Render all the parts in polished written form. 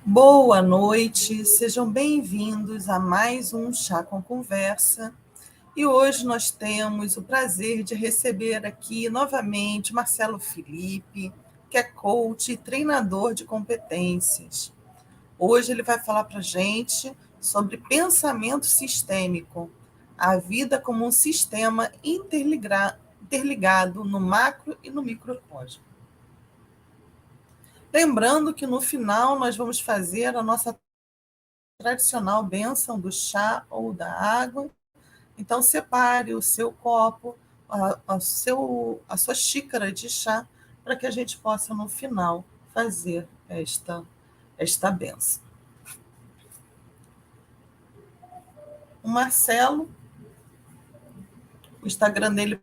Boa noite, sejam bem-vindos a mais um Chá com Conversa. E hoje nós temos o prazer de receber aqui novamente Marcelo Felipe, que é coach e treinador de competências. Hoje ele vai falar para a gente sobre pensamento sistêmico, a vida como um sistema interligado no macro e no microcosmo. Lembrando que no final nós vamos fazer a nossa tradicional bênção do chá ou da água. Então, separe o seu copo, a sua xícara de chá, para que a gente possa, no final, fazer esta bênção. O Marcelo, o Instagram dele,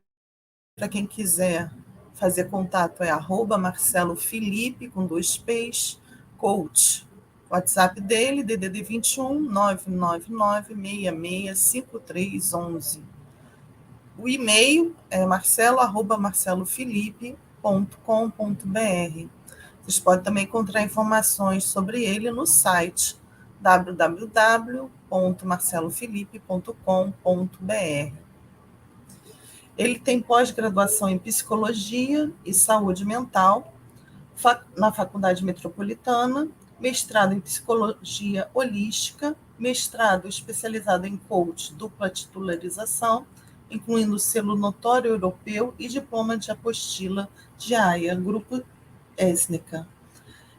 para quem quiser fazer contato, é @marcelofelipe, com 2 P's, coach. O WhatsApp dele, DDD 21 999 665311. O e-mail é marcelo@marcelofelipe.com.br. Vocês podem também encontrar informações sobre ele no site www.marcelofelipe.com.br. Ele tem pós-graduação em Psicologia e Saúde Mental na Faculdade Metropolitana, mestrado em Psicologia Holística, mestrado especializado em coach dupla titularização, incluindo selo notório europeu e diploma de apostila de AIA, Grupo Étnica.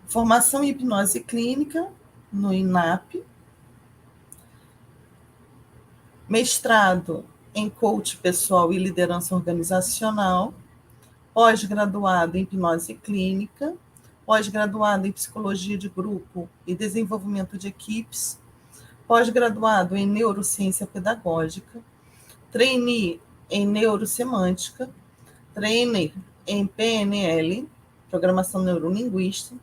Formação em hipnose clínica no INAP, mestrado em coach pessoal e liderança organizacional, pós-graduado em hipnose clínica, pós-graduado em psicologia de grupo e desenvolvimento de equipes, pós-graduado em neurociência pedagógica, trainee em neurosemântica, trainer em PNL, programação neurolinguística,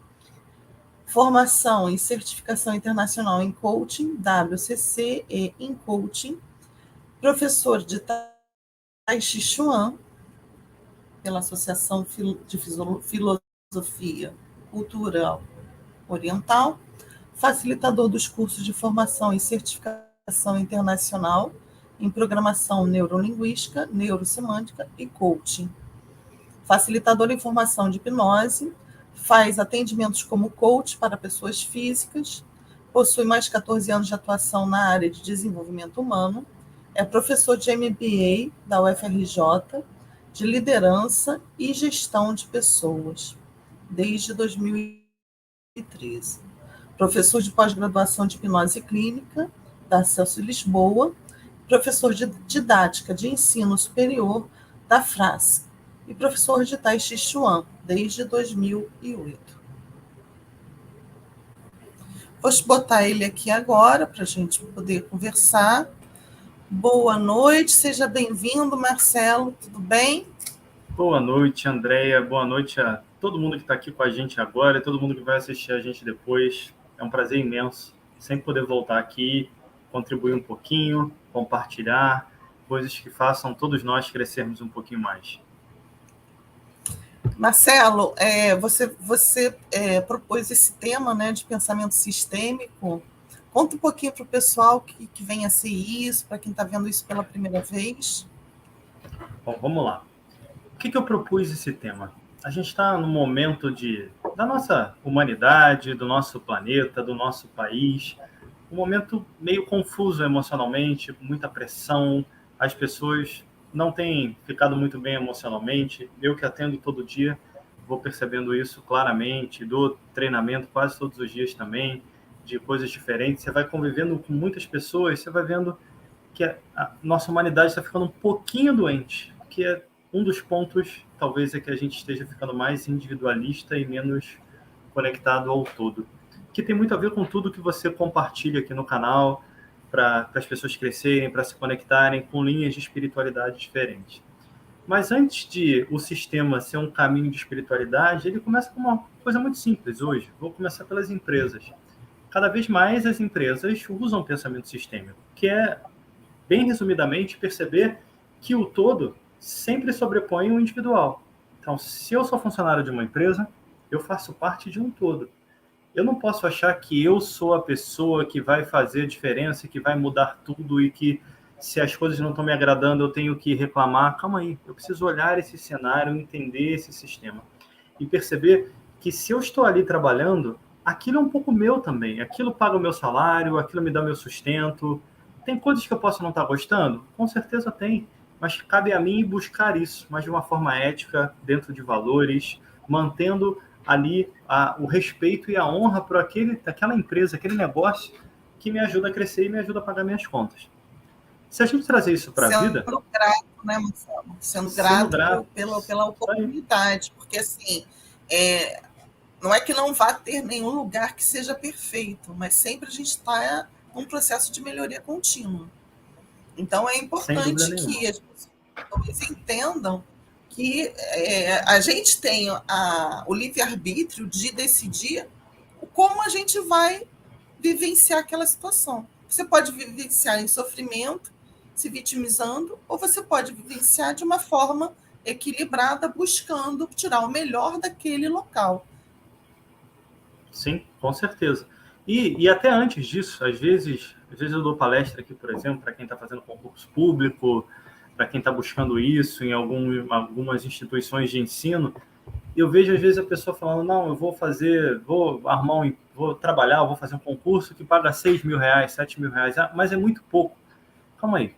formação e certificação internacional em coaching, WCC e em coaching, professor de Tai Chi Chuan, pela Associação de Filosofia Cultural Oriental, facilitador dos cursos de formação e certificação internacional em programação neurolinguística, neurosemântica e coaching. Facilitador em formação de hipnose, faz atendimentos como coach para pessoas físicas, possui mais de 14 anos de atuação na área de desenvolvimento humano, é professor de MBA da UFRJ, de liderança e gestão de pessoas, desde 2013. Professor de pós-graduação de hipnose clínica, da Celso Lisboa, professor de didática de ensino superior, da FRAS, e professor de Tai Chi Chuan, desde 2008. Vou botar ele aqui agora, para a gente poder conversar. Boa noite, seja bem-vindo, Marcelo, tudo bem? Boa noite, Andréia. Boa noite a todo mundo que está aqui com a gente agora e todo mundo que vai assistir a gente depois. É um prazer imenso sempre poder voltar aqui, contribuir um pouquinho, compartilhar coisas que façam todos nós crescermos um pouquinho mais. Marcelo, você propôs esse tema, né, de pensamento sistêmico. Conta um pouquinho para o pessoal que vem a ser isso, para quem está vendo isso pela primeira vez. Bom, vamos lá. Por que eu propus esse tema? A gente está no momento da nossa humanidade, do nosso planeta, do nosso país, um momento meio confuso emocionalmente, com muita pressão, as pessoas não têm ficado muito bem emocionalmente. Eu que atendo todo dia, vou percebendo isso claramente, dou treinamento quase todos os dias também, de coisas diferentes. Você vai convivendo com muitas pessoas, você vai vendo que a nossa humanidade está ficando um pouquinho doente, que é um dos pontos, talvez, é que a gente esteja ficando mais individualista e menos conectado ao todo, que tem muito a ver com tudo que você compartilha aqui no canal, para as pessoas crescerem, para se conectarem com linhas de espiritualidade diferentes. Mas antes de o sistema ser um caminho de espiritualidade, ele começa com uma coisa muito simples hoje. Vou começar pelas empresas. Cada vez mais as empresas usam pensamento sistêmico, que é, bem resumidamente, perceber que o todo sempre sobrepõe o individual. Então, se eu sou funcionário de uma empresa, eu faço parte de um todo. eu não posso achar que eu sou a pessoa que vai fazer a diferença, que vai mudar tudo e que se as coisas não estão me agradando, eu tenho que reclamar. Calma aí, eu preciso olhar esse cenário, entender esse sistema e perceber que se eu estou ali trabalhando, aquilo é um pouco meu também. Aquilo paga o meu salário, aquilo me dá meu sustento. Tem coisas que eu posso não estar gostando? Com certeza tem, mas cabe a mim buscar isso, mas de uma forma ética, dentro de valores, mantendo ali o respeito e a honra por aquela empresa, aquele negócio que me ajuda a crescer e me ajuda a pagar minhas contas. Se a gente trazer isso para a vida... Sendo grato, né, Marcelo? Sendo Sendo grato grato. pela oportunidade, porque assim, não é que não vá ter nenhum lugar que seja perfeito, mas sempre a gente está num processo de melhoria contínua. Então é importante que as pessoas entendam que a gente tem o livre-arbítrio de decidir como a gente vai vivenciar aquela situação. Você pode vivenciar em sofrimento, se vitimizando, ou você pode vivenciar de uma forma equilibrada, buscando tirar o melhor daquele local. Sim, com certeza. E até antes disso, às vezes eu dou palestra aqui, por exemplo, para quem está fazendo concurso público, para quem está buscando isso em algumas instituições de ensino, eu vejo às vezes a pessoa falando, não, eu vou trabalhar, eu vou fazer um concurso que paga R$6.000, R$7.000, mas é muito pouco. Calma aí.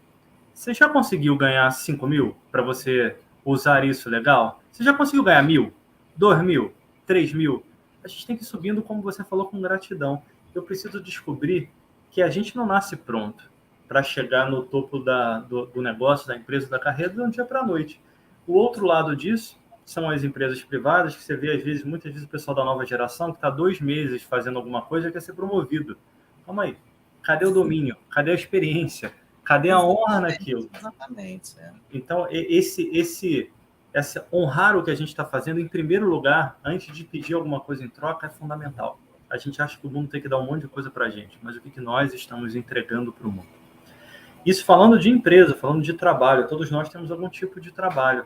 Você já conseguiu ganhar 5.000 para você usar isso legal? Você já conseguiu ganhar 1.000, 2.000, 3.000? A gente tem que ir subindo, como você falou, com gratidão. Eu preciso descobrir que a gente não nasce pronto para chegar no topo do negócio, da empresa, da carreira, de um dia para a noite. O outro lado disso são as empresas privadas, que você vê, muitas vezes, o pessoal da nova geração que está 2 meses fazendo alguma coisa e quer ser promovido. Calma aí. Cadê o domínio? Cadê a experiência? Cadê a honra naquilo? Exatamente. Então, honrar o que a gente está fazendo, em primeiro lugar, antes de pedir alguma coisa em troca, é fundamental. A gente acha que o mundo tem que dar um monte de coisa para a gente, mas o que nós estamos entregando para o mundo? Isso falando de empresa, falando de trabalho. Todos nós temos algum tipo de trabalho.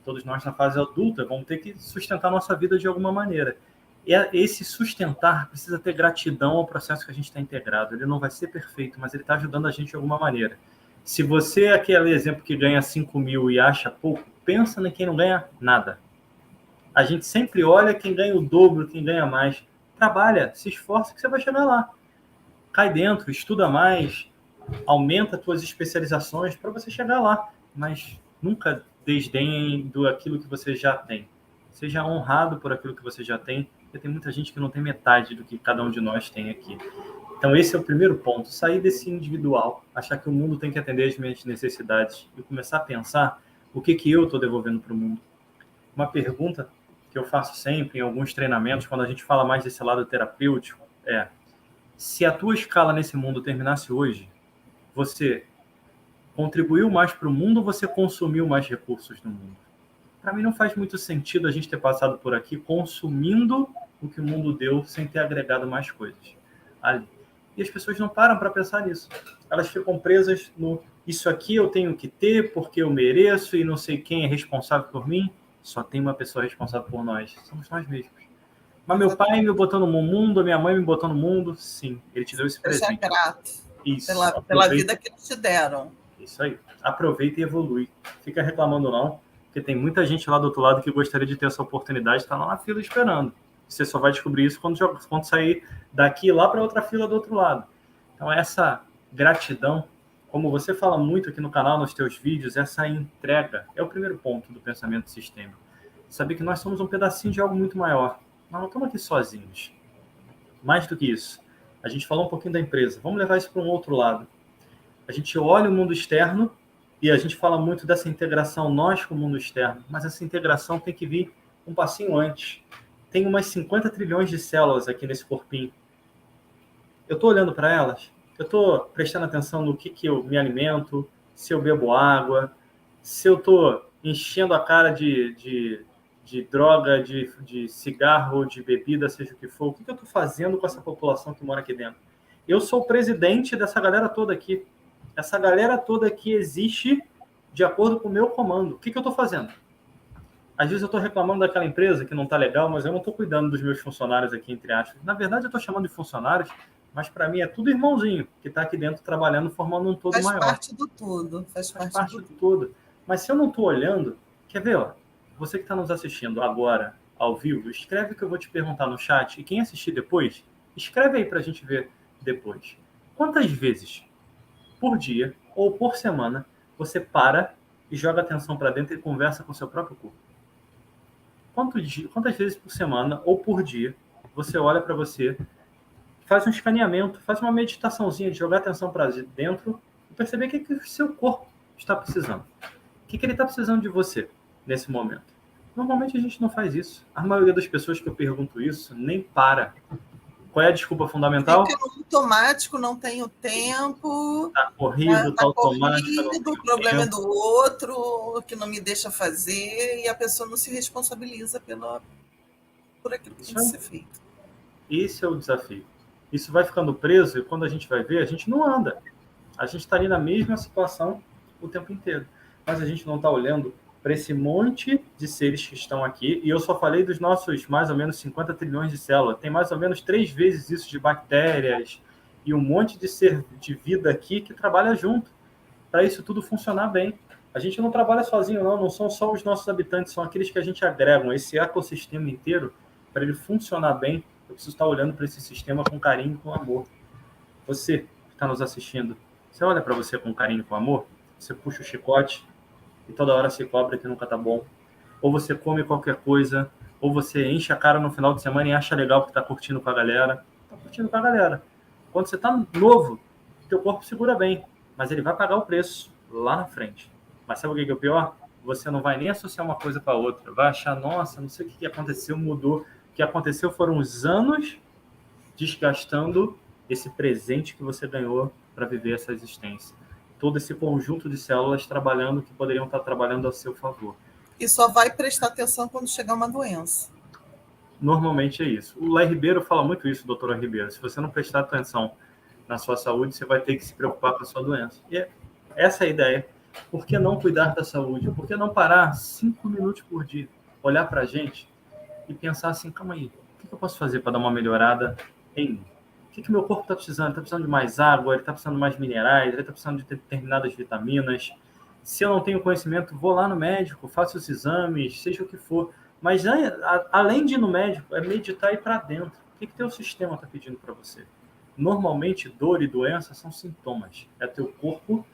Todos nós, na fase adulta, vamos ter que sustentar nossa vida de alguma maneira. E esse sustentar precisa ter gratidão ao processo que a gente está integrado. Ele não vai ser perfeito, mas ele está ajudando a gente de alguma maneira. Se você é aquele exemplo que ganha 5.000 e acha pouco, pensa em quem não ganha nada. A gente sempre olha quem ganha o dobro, quem ganha mais. Trabalha, se esforça que você vai chegar lá. Cai dentro, estuda mais, aumenta as suas especializações para você chegar lá. Mas nunca desdenhe daquilo que você já tem. Seja honrado por aquilo que você já tem, porque tem muita gente que não tem metade do que cada um de nós tem aqui. Então, esse é o primeiro ponto. Sair desse individual, achar que o mundo tem que atender as minhas necessidades e começar a pensar o que eu estou devolvendo para o mundo. Uma pergunta que eu faço sempre em alguns treinamentos, quando a gente fala mais desse lado terapêutico, é: se a tua escala nesse mundo terminasse hoje, você contribuiu mais para o mundo ou você consumiu mais recursos no mundo? Para mim não faz muito sentido a gente ter passado por aqui consumindo o que o mundo deu sem ter agregado mais coisas ali. E as pessoas não param para pensar nisso. Elas ficam presas no isso aqui eu tenho que ter porque eu mereço e não sei quem é responsável por mim. Só tem uma pessoa responsável por nós. Somos nós mesmos. Mas meu pai me botou no mundo, minha mãe me botou no mundo. Sim, ele te deu esse presente. Seja grato isso, pela vida que eles te deram. Isso aí. Aproveita e evolui. Fica reclamando não, porque tem muita gente lá do outro lado que gostaria de ter essa oportunidade, está lá na fila esperando. Você só vai descobrir isso quando sair daqui lá para outra fila do outro lado. Então, essa gratidão, como você fala muito aqui no canal, nos teus vídeos, essa entrega é o primeiro ponto do pensamento sistêmico. Saber que nós somos um pedacinho de algo muito maior. Nós não estamos aqui sozinhos. Mais do que isso, a gente falou um pouquinho da empresa. Vamos levar isso para um outro lado. A gente olha o mundo externo e a gente fala muito dessa integração nós com o mundo externo, mas essa integração tem que vir um passinho antes. Tem umas 50 trilhões de células aqui nesse corpinho. Eu estou olhando para elas, eu estou prestando atenção no que eu me alimento, se eu bebo água, se eu estou enchendo a cara de droga, de cigarro, de bebida, seja o que for. O que eu estou fazendo com essa população que mora aqui dentro? Eu sou o presidente dessa galera toda aqui. Essa galera toda aqui existe de acordo com o meu comando. O que eu estou fazendo? Às vezes eu estou reclamando daquela empresa que não está legal, mas eu não estou cuidando dos meus funcionários aqui, entre aspas. Na verdade, eu estou chamando de funcionários, mas para mim é tudo irmãozinho, que está aqui dentro trabalhando, formando um todo Faz maior. parte do todo. Faz parte Parte do do todo. todo. Mas se eu não estou olhando, quer ver, ó, você que está nos assistindo agora, ao vivo, escreve o que eu vou te perguntar no chat, e quem assistir depois, escreve aí para a gente ver depois. Quantas vezes por dia ou por semana você para e joga atenção para dentro e conversa com o seu próprio corpo? Quantas vezes por semana ou por dia você olha para você, faz um escaneamento, faz uma meditaçãozinha de jogar atenção para dentro e perceber o que o seu corpo está precisando? O que ele está precisando de você nesse momento? Normalmente a gente não faz isso. A maioria das pessoas que eu pergunto isso nem para. Qual é a desculpa fundamental? Fica no automático, não tenho tempo. Tá corrido, tá automático, não Corrido, o tenho problema é tempo. do outro, que não me deixa fazer, e a pessoa não se responsabiliza por aquilo que tem que ser feito. Esse é o desafio. Isso vai ficando preso e quando a gente vai ver, a gente não anda. A gente está ali na mesma situação o tempo inteiro. Mas a gente não está olhando para esse monte de seres que estão aqui. E eu só falei dos nossos mais ou menos 50 trilhões de células. Tem mais ou menos 3 vezes isso de bactérias e um monte de ser de vida aqui que trabalha junto para isso tudo funcionar bem. A gente não trabalha sozinho, não são só os nossos habitantes, são aqueles que a gente agrega, esse ecossistema inteiro, para ele funcionar bem, eu preciso estar olhando para esse sistema com carinho e com amor. Você que está nos assistindo, você olha para você com carinho e com amor, você puxa o chicote e toda hora se cobra que nunca está bom. Ou você come qualquer coisa, ou você enche a cara no final de semana e acha legal porque está curtindo com a galera. Está curtindo com a galera. Quando você está novo, teu corpo segura bem, mas ele vai pagar o preço lá na frente. Mas sabe o que é o pior? Você não vai nem associar uma coisa com a outra. Vai achar, nossa, não sei o que aconteceu, mudou. O que aconteceu foram os anos desgastando esse presente que você ganhou para viver essa existência. Todo esse conjunto de células trabalhando que poderiam estar trabalhando a seu favor. E só vai prestar atenção quando chegar uma doença. Normalmente é isso. O Lai Ribeiro fala muito isso, doutora Ribeiro. Se você não prestar atenção na sua saúde, você vai ter que se preocupar com a sua doença. E essa é a ideia. Por que não cuidar da saúde? Por que não parar 5 minutos por dia, olhar para a gente e pensar assim, calma aí, o que eu posso fazer para dar uma melhorada em mim? O que meu corpo está precisando? Está precisando de mais água, ele está precisando de mais minerais, ele está precisando de determinadas vitaminas. Se eu não tenho conhecimento, vou lá no médico, faço os exames, seja o que for. Mas além de ir no médico, é meditar e ir para dentro. O que teu sistema está pedindo para você? Normalmente, dor e doença são sintomas. É teu corpo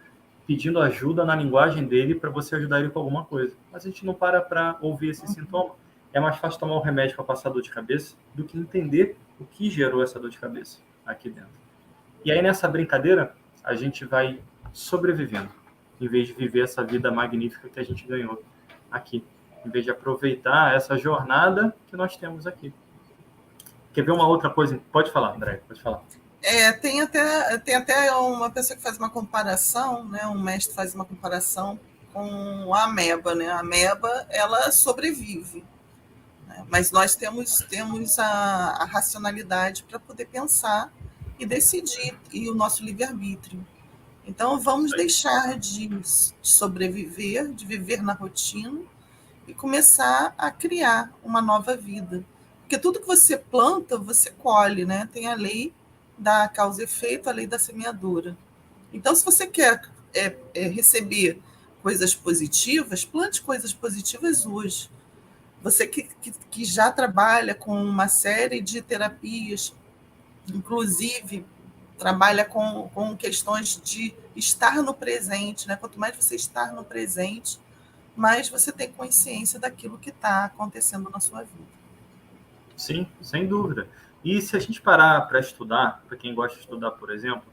pedindo ajuda na linguagem dele para você ajudar ele com alguma coisa. Mas a gente não para ouvir esse sintoma. É mais fácil tomar um remédio para passar dor de cabeça do que entender o que gerou essa dor de cabeça aqui dentro. E aí, nessa brincadeira, a gente vai sobrevivendo, em vez de viver essa vida magnífica que a gente ganhou aqui. Em vez de aproveitar essa jornada que nós temos aqui. Quer ver uma outra coisa? Pode falar, André, pode falar. Tem até uma pessoa que faz uma comparação, né? Um mestre faz uma comparação com a ameba, né? A ameba, ela sobrevive, né? Mas nós temos a racionalidade para poder pensar e decidir, e o nosso livre-arbítrio. Então, vamos deixar de sobreviver, de viver na rotina, e começar a criar uma nova vida. Porque tudo que você planta, você colhe, né? Tem a lei da causa e efeito, a lei da semeadura. Então, se você quer receber coisas positivas, plante coisas positivas hoje. Você que já trabalha com uma série de terapias, inclusive trabalha com questões de estar no presente, né? Quanto mais você estar no presente, mais você tem consciência daquilo que está acontecendo na sua vida. Sim, sem dúvida. E se a gente parar para estudar, para quem gosta de estudar, por exemplo,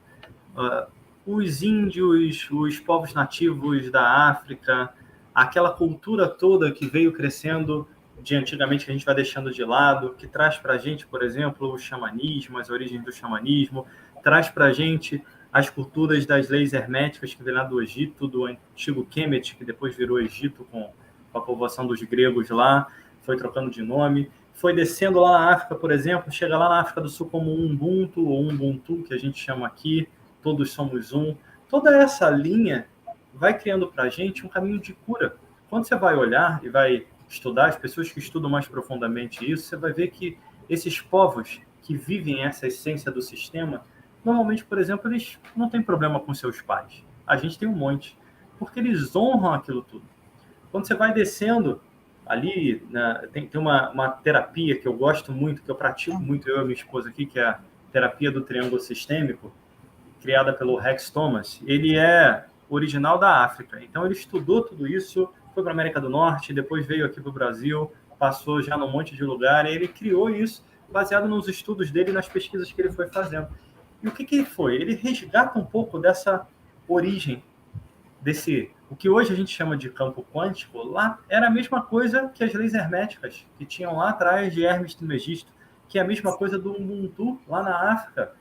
os índios, os povos nativos da África, aquela cultura toda que veio crescendo de antigamente, que a gente vai deixando de lado, que traz para a gente, por exemplo, o xamanismo, as origens do xamanismo, traz para a gente as culturas das leis herméticas que vem lá do Egito, do antigo Kemet, que depois virou Egito com a povoação dos gregos lá, foi trocando de nome, foi descendo lá na África, por exemplo, chega lá na África do Sul como um Ubuntu, ou Ubuntu, que a gente chama aqui, todos somos um. Toda essa linha vai criando para a gente um caminho de cura. Quando você vai olhar e vai estudar, as pessoas que estudam mais profundamente isso, você vai ver que esses povos que vivem essa essência do sistema, normalmente, por exemplo, eles não têm problema com seus pais. A gente tem um monte, porque eles honram aquilo tudo. Quando você vai descendo ali, né, tem uma terapia que eu gosto muito, que eu pratico muito, eu e minha esposa aqui, que é a terapia do triângulo sistêmico, criada pelo Rex Thomas. Ele é original da África, então ele estudou tudo isso, foi para a América do Norte, depois veio aqui para o Brasil, passou já num monte de lugar, e ele criou isso baseado nos estudos dele e nas pesquisas que ele foi fazendo. E o que ele foi? Ele resgata um pouco dessa origem, o que hoje a gente chama de campo quântico, lá era a mesma coisa que as leis herméticas, que tinham lá atrás de Hermes Trismegisto, que é a mesma coisa do Ubuntu, lá na África,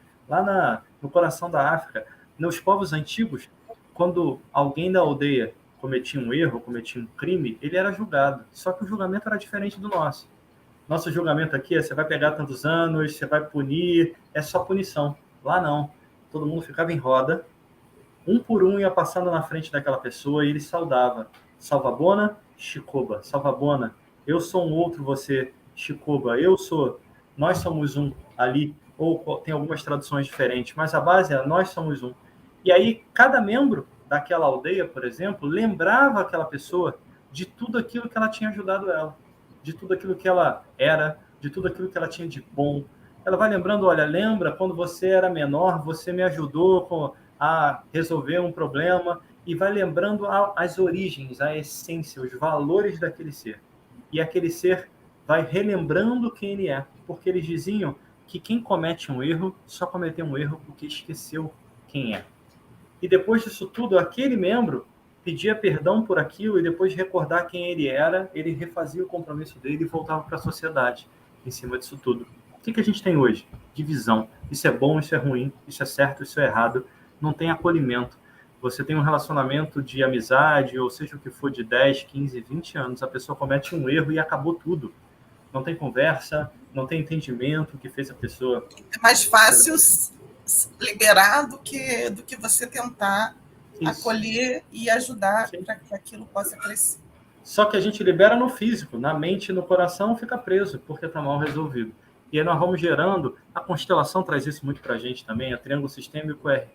no coração da África. Nos povos antigos, quando alguém da aldeia cometia um erro, cometia um crime, ele era julgado. Só que o julgamento era diferente do nosso. Nosso julgamento aqui é: você vai pegar tantos anos, você vai punir, é só punição. Lá não. Todo mundo ficava em roda, um por um ia passando na frente daquela pessoa e ele saudava. Salvabona, Chicoba. Salvabona, eu sou um outro, você, Chicoba. Nós somos um ali. Ou tem algumas traduções diferentes, mas a base é nós somos um. E aí, cada membro daquela aldeia, por exemplo, lembrava aquela pessoa de tudo aquilo que ela tinha ajudado ela, de tudo aquilo que ela era, de tudo aquilo que ela tinha de bom. Ela vai lembrando: olha, lembra quando você era menor, você me ajudou a resolver um problema, e vai lembrando as origens, a essência, os valores daquele ser. E aquele ser vai relembrando quem ele é, porque eles diziam que quem comete um erro só cometeu um erro porque esqueceu quem é. E depois disso tudo, aquele membro pedia perdão por aquilo, e depois de recordar quem ele era, ele refazia o compromisso dele e voltava para a sociedade em cima disso tudo. O que a gente tem hoje? Divisão. Isso é bom, isso é ruim, isso é certo, isso é errado. Não tem acolhimento. Você tem um relacionamento de amizade, ou seja o que for, de 10, 15, 20 anos, a pessoa comete um erro e acabou tudo. Não tem conversa, não tem entendimento do que fez a pessoa. É mais fácil liberar do que você tentar acolher e ajudar para que aquilo possa crescer. Só que a gente libera no físico, na mente e no coração fica preso, porque está mal resolvido. E aí nós vamos gerando, a constelação traz isso muito para a gente também, a triângulo sistêmico é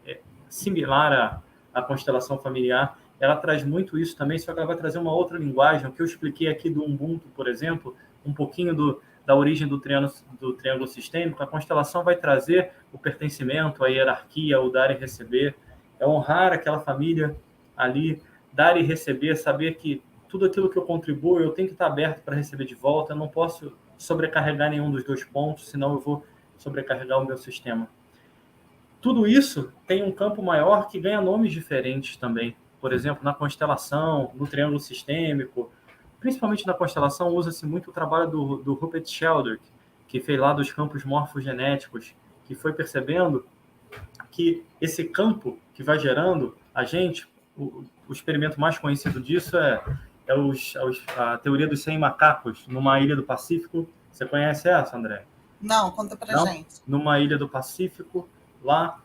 similar à constelação familiar, ela traz muito isso também, só que ela vai trazer uma outra linguagem. O que eu expliquei aqui do Ubuntu, por exemplo, um pouquinho da origem do triângulo sistêmico, a constelação vai trazer o pertencimento, a hierarquia, o dar e receber, é honrar aquela família ali, dar e receber, saber que tudo aquilo que eu contribuo, eu tenho que estar aberto para receber de volta, eu não posso sobrecarregar nenhum dos dois pontos, senão eu vou sobrecarregar o meu sistema. Tudo isso tem um campo maior que ganha nomes diferentes também. Por exemplo, na constelação, no triângulo sistêmico, principalmente na constelação, usa-se muito o trabalho do Rupert Sheldrake, que fez lá dos campos morfogenéticos, que foi percebendo que esse campo que vai gerando a gente, o experimento mais conhecido disso é a teoria dos 100 macacos numa ilha do Pacífico. Você conhece essa, André? Não, conta pra gente. Numa ilha do Pacífico, lá,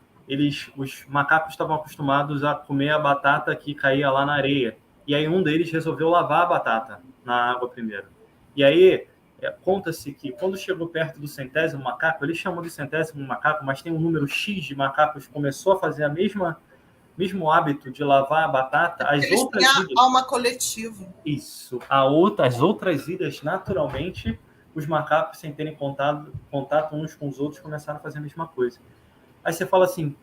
os macacos estavam acostumados a comer a batata que caía lá na areia. E aí um deles resolveu lavar a batata na água primeiro. E aí, conta-se que quando chegou perto do 100º macaco, eles chamam de 100º macaco, mas tem um número X de macacos que começou a fazer mesmo hábito de lavar a batata. Eles têm a alma coletiva. Isso. As outras ilhas, naturalmente, os macacos, sem terem contato uns com os outros, começaram a fazer a mesma coisa. Aí você fala assim: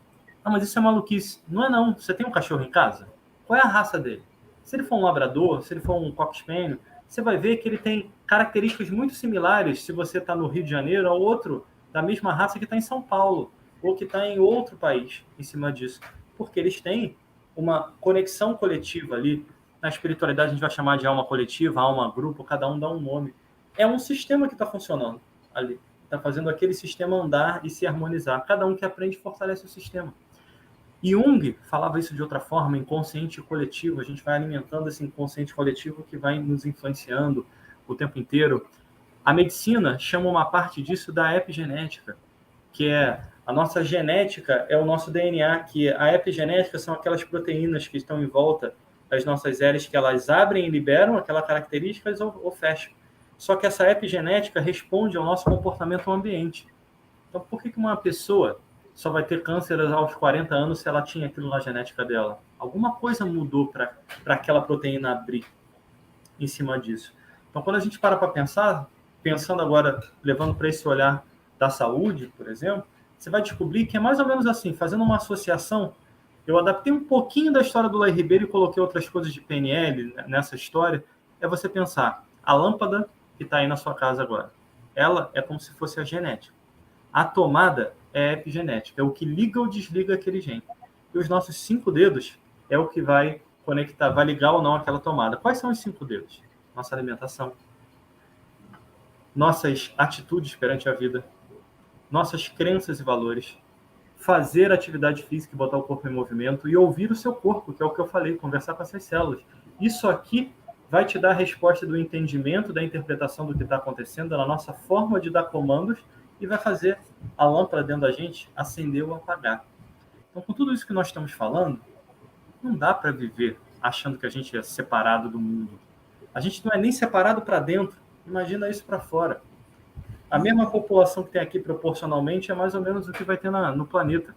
mas isso é maluquice. Não é não. Você tem um cachorro em casa? Qual é a raça dele? Se ele for um labrador, se ele for um cocker spaniel, você vai ver que ele tem características muito similares se você está no Rio de Janeiro ao outro da mesma raça que está em São Paulo ou que está em outro país em cima disso. Porque eles têm uma conexão coletiva ali. Na espiritualidade a gente vai chamar de alma coletiva, alma grupo, cada um dá um nome. É um sistema que está funcionando ali. Está fazendo aquele sistema andar e se harmonizar. Cada um que aprende fortalece o sistema. Jung falava isso de outra forma, inconsciente coletivo. A gente vai alimentando esse inconsciente coletivo que vai nos influenciando o tempo inteiro. A medicina chama uma parte disso da epigenética, que é a nossa genética, é o nosso DNA, que a epigenética são aquelas proteínas que estão em volta as nossas hélices, que elas abrem e liberam aquelas características ou fecham. Só que essa epigenética responde ao nosso comportamento no ambiente. Então, por que uma pessoa só vai ter câncer aos 40 anos se ela tinha aquilo na genética dela? Alguma coisa mudou para aquela proteína abrir em cima disso. Então, quando a gente para pensar, pensando agora, levando para esse olhar da saúde, por exemplo, você vai descobrir que é mais ou menos assim, fazendo uma associação. Eu adaptei um pouquinho da história do Lai Ribeiro e coloquei outras coisas de PNL nessa história. É você pensar, a lâmpada que está aí na sua casa agora, ela é como se fosse a genética. A tomada é a epigenética, é o que liga ou desliga aquele gene. E os nossos 5 dedos é o que vai conectar, vai ligar ou não aquela tomada. Quais são os 5 dedos? Nossa alimentação, nossas atitudes perante a vida, nossas crenças e valores, fazer atividade física e botar o corpo em movimento e ouvir o seu corpo, que é o que eu falei, conversar com essas células. Isso aqui vai te dar a resposta do entendimento, da interpretação do que está acontecendo, da nossa forma de dar comandos e vai fazer a lâmpada dentro da gente acender ou apagar. Então, com tudo isso que nós estamos falando, não dá para viver achando que a gente é separado do mundo. A gente não é nem separado para dentro, imagina isso para fora. A mesma população que tem aqui proporcionalmente é mais ou menos o que vai ter no planeta.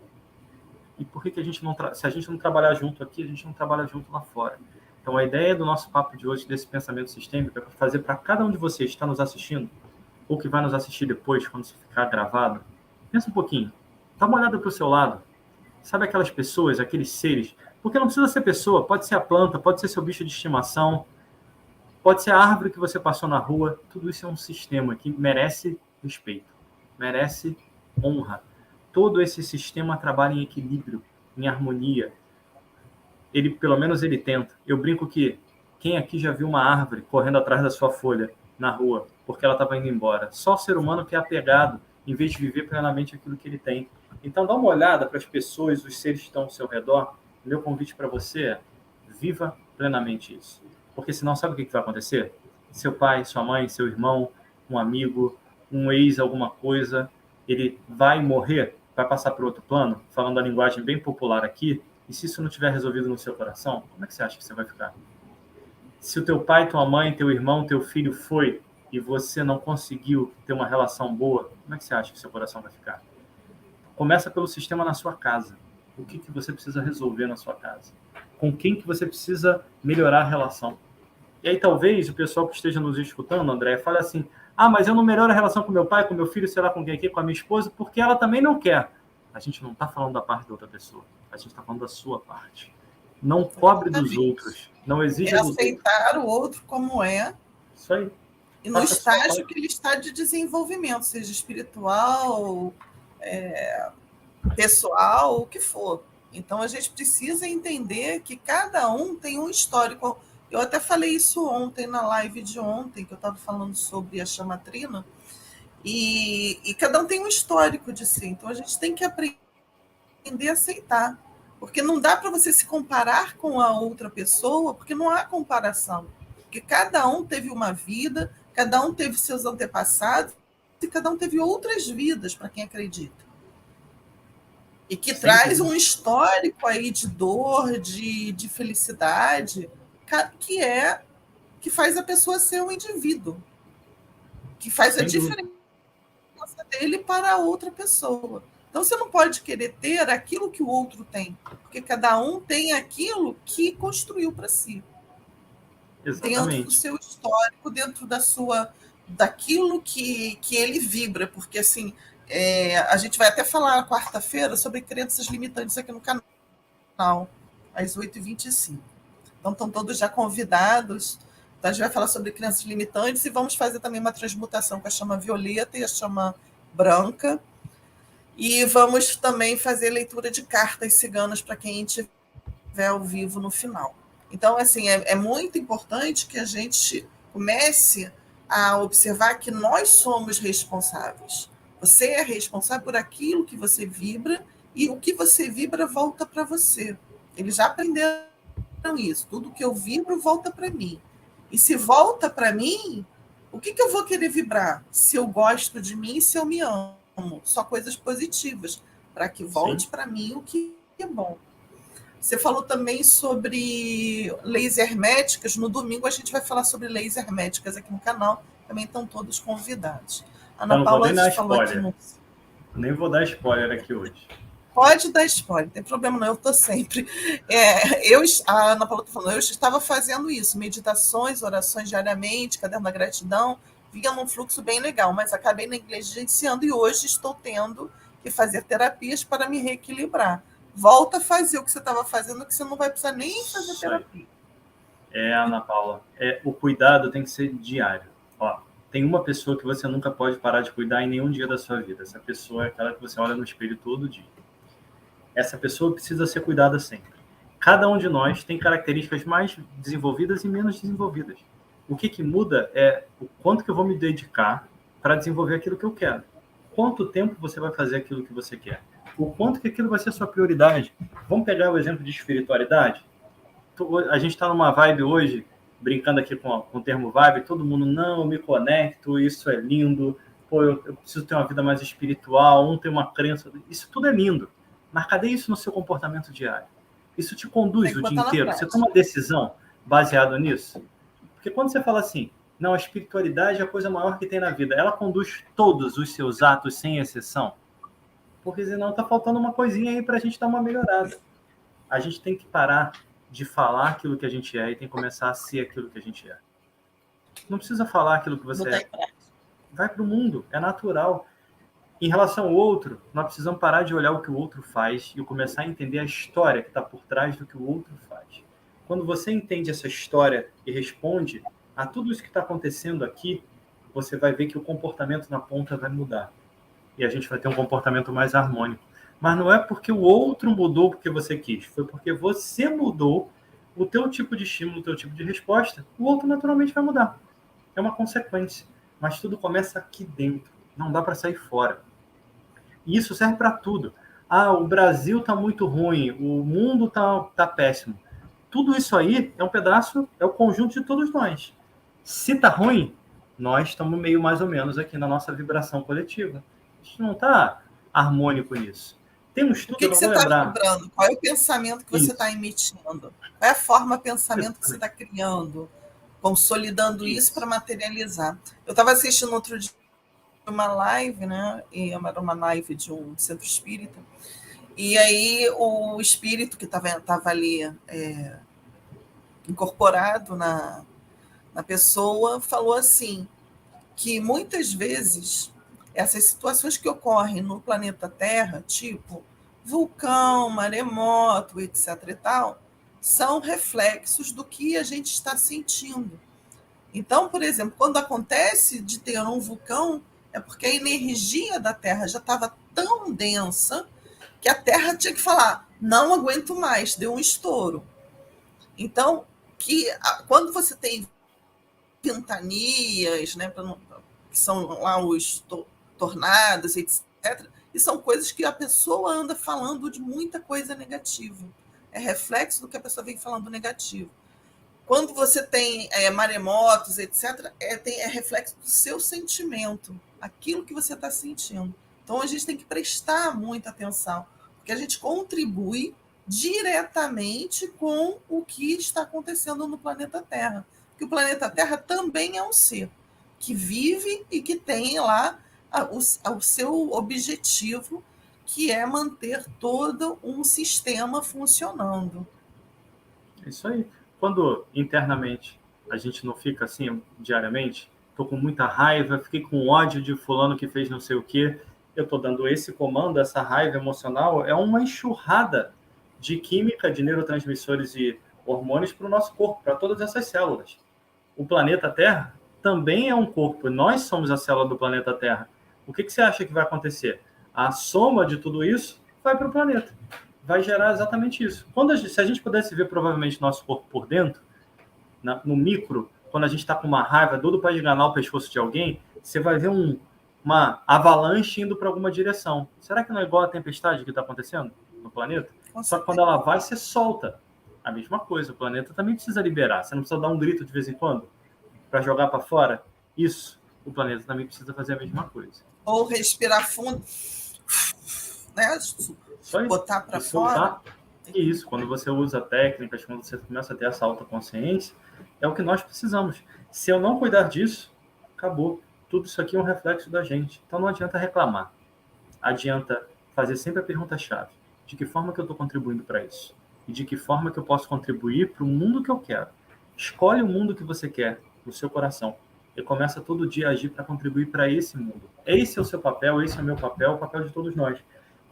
E por que a gente não se a gente não trabalhar junto aqui, a gente não trabalha junto lá fora? Então, a ideia do nosso papo de hoje, desse pensamento sistêmico, é fazer para cada um de vocês que está nos assistindo, ou que vai nos assistir depois, quando isso ficar gravado, pensa um pouquinho, dá uma olhada para o seu lado. Sabe aquelas pessoas, aqueles seres? Porque não precisa ser pessoa, pode ser a planta, pode ser seu bicho de estimação, pode ser a árvore que você passou na rua. Tudo isso é um sistema que merece respeito, merece honra. Todo esse sistema trabalha em equilíbrio, em harmonia. Ele, pelo menos ele tenta. Eu brinco que quem aqui já viu uma árvore correndo atrás da sua folha na rua, porque ela estava indo embora? Só o ser humano que é apegado, em vez de viver plenamente aquilo que ele tem. Então, dá uma olhada para as pessoas, os seres que estão ao seu redor. Meu convite para você é: viva plenamente isso. Porque senão, sabe o que vai acontecer? Seu pai, sua mãe, seu irmão, um amigo, um ex, alguma coisa, ele vai morrer, vai passar para outro plano, falando a linguagem bem popular aqui, e se isso não tiver resolvido no seu coração, como é que você acha que você vai ficar? Se o teu pai, tua mãe, teu irmão, teu filho foi e você não conseguiu ter uma relação boa, como é que você acha que seu coração vai ficar? Começa pelo sistema na sua casa. O que você precisa resolver na sua casa? Com quem que você precisa melhorar a relação? E aí talvez o pessoal que esteja nos escutando, André, fale assim: mas eu não melhoro a relação com meu pai, com meu filho, sei lá com quem aqui, com a minha esposa, porque ela também não quer. A gente não está falando da parte da outra pessoa. A gente está falando da sua parte. Não cobre dos outros. Não exige dos outros. Aceitar o outro como é. Isso aí. E no estágio que ele está de desenvolvimento, seja espiritual, pessoal, o que for. Então, a gente precisa entender que cada um tem um histórico. Eu até falei isso ontem, na live de ontem, que eu estava falando sobre a chamatrina, e cada um tem um histórico de si. Então, a gente tem que aprender a aceitar. Porque não dá para você se comparar com a outra pessoa, porque não há comparação. Porque cada um teve uma vida, cada um teve seus antepassados, e cada um teve outras vidas, para quem acredita. E que Sim. traz um histórico aí de dor, de felicidade, que faz a pessoa ser um indivíduo, que faz a diferença dele para a outra pessoa. Então, você não pode querer ter aquilo que o outro tem, porque cada um tem aquilo que construiu para si. Exatamente. Dentro do seu histórico, dentro daquilo que ele vibra, porque assim, a gente vai até falar na quarta-feira sobre crenças limitantes aqui no canal, às 8h25. Então, estão todos já convidados. Então, a gente vai falar sobre crenças limitantes e vamos fazer também uma transmutação com a chama violeta e a chama branca. E vamos também fazer leitura de cartas ciganas para quem estiver ao vivo no final. Então, assim, é muito importante que a gente comece a observar que nós somos responsáveis. Você é responsável por aquilo que você vibra e o que você vibra volta para você. Eles já aprenderam isso. Tudo que eu vibro volta para mim. E se volta para mim, o que eu vou querer vibrar? Se eu gosto de mim e se eu me amo. Só coisas positivas, para que volte para mim o que é bom. Você falou também sobre leis herméticas. No domingo a gente vai falar sobre leis herméticas aqui no canal. Também estão todos convidados. Eu Ana não vou nem Paula dar falou aqui spoiler. Nem vou dar spoiler aqui hoje. Pode dar spoiler, não tem problema não, eu estou sempre. A Ana Paula está falando, eu estava fazendo isso, meditações, orações diariamente, caderno da gratidão, vinha num fluxo bem legal, mas acabei negligenciando e hoje estou tendo que fazer terapias para me reequilibrar. Volta a fazer o que você estava fazendo, que você não vai precisar nem fazer terapia. Ana Paula, o cuidado tem que ser diário. Ó, tem uma pessoa que você nunca pode parar de cuidar em nenhum dia da sua vida. Essa pessoa é aquela que você olha no espelho todo dia. Essa pessoa precisa ser cuidada sempre. Cada um de nós tem características mais desenvolvidas e menos desenvolvidas. O que muda é o quanto que eu vou me dedicar para desenvolver aquilo que eu quero. Quanto tempo você vai fazer aquilo que você quer. O quanto que aquilo vai ser sua prioridade. Vamos pegar o exemplo de espiritualidade? A gente está numa vibe hoje, brincando aqui com o termo vibe, todo mundo, não, eu me conecto, isso é lindo, pô, eu preciso ter uma vida mais espiritual, tem uma crença, isso tudo é lindo. Mas cadê isso no seu comportamento diário? Isso te conduz o dia inteiro? Você toma uma decisão baseada nisso? Porque quando você fala assim, não, a espiritualidade é a coisa maior que tem na vida, ela conduz todos os seus atos sem exceção? Porque senão está faltando uma coisinha aí para a gente dar uma melhorada. A gente tem que parar de falar aquilo que a gente é e tem que começar a ser aquilo que a gente é. Não precisa falar aquilo que você é. Vai para o mundo, é natural. Em relação ao outro, nós precisamos parar de olhar o que o outro faz e começar a entender a história que está por trás do que o outro faz. Quando você entende essa história e responde a tudo isso que está acontecendo aqui, você vai ver que o comportamento na ponta vai mudar. E a gente vai ter um comportamento mais harmônico. Mas não é porque o outro mudou porque você quis, foi porque você mudou o teu tipo de estímulo, o teu tipo de resposta, o outro naturalmente vai mudar. É uma consequência. Mas tudo começa aqui dentro. Não dá para sair fora. E isso serve para tudo. O Brasil está muito ruim, o mundo está péssimo. Tudo isso aí é um pedaço, é o conjunto de todos nós. Se está ruim, nós estamos meio mais ou menos aqui na nossa vibração coletiva. A gente não está harmônico nisso. Tem um estudo, o que você está vibrando? Qual é o pensamento que você está emitindo? Qual é a forma de pensamento que você está criando? Consolidando isso para materializar. Eu estava assistindo outro dia uma live, né? E era uma live de um centro espírita. E aí o espírito que estava ali incorporado na pessoa falou assim, que muitas vezes essas situações que ocorrem no planeta Terra, tipo vulcão, maremoto, etc. e tal, são reflexos do que a gente está sentindo. Então, por exemplo, quando acontece de ter um vulcão, é porque a energia da Terra já estava tão densa que a Terra tinha que falar, não aguento mais, deu um estouro. Então, quando você tem ventanias, né, que são lá os tornados, etc., e são coisas que a pessoa anda falando de muita coisa negativa. É reflexo do que a pessoa vem falando negativo. Quando você tem maremotos, etc., é reflexo do seu sentimento, aquilo que você está sentindo. Então, a gente tem que prestar muita atenção, porque a gente contribui diretamente com o que está acontecendo no planeta Terra. Porque o planeta Terra também é um ser que vive e que tem lá o seu objetivo, que é manter todo um sistema funcionando. Isso aí. Quando internamente a gente não fica assim diariamente, estou com muita raiva, fiquei com ódio de fulano que fez não sei o quê, eu estou dando esse comando, essa raiva emocional, é uma enxurrada de química, de neurotransmissores e hormônios para o nosso corpo, para todas essas células. O planeta Terra também é um corpo, nós somos a célula do planeta Terra. O que você acha que vai acontecer? A soma de tudo isso vai para o planeta. Vai gerar exatamente isso. Se a gente pudesse ver provavelmente nosso corpo por dentro, no micro, quando a gente está com uma raiva, doido para esganar o pescoço de alguém, você vai ver uma avalanche indo para alguma direção. Será que não é igual a tempestade que está acontecendo no planeta? Só que quando ela vai, você solta. A mesma coisa, o planeta também precisa liberar. Você não precisa dar um grito de vez em quando para jogar para fora? Isso, o planeta também precisa fazer a mesma coisa. Ou respirar fundo, né? Botar para fora. E isso, quando você usa técnicas, quando você começa a ter essa autoconsciência, é o que nós precisamos. Se eu não cuidar disso, acabou. Tudo isso aqui é um reflexo da gente. Então não adianta reclamar. Adianta fazer sempre a pergunta-chave. De que forma que eu estou contribuindo para isso? E de que forma que eu posso contribuir para o mundo que eu quero? Escolhe o mundo que você quer, no seu coração. E começa todo dia a agir para contribuir para esse mundo. Esse é o seu papel, esse é o meu papel, o papel de todos nós.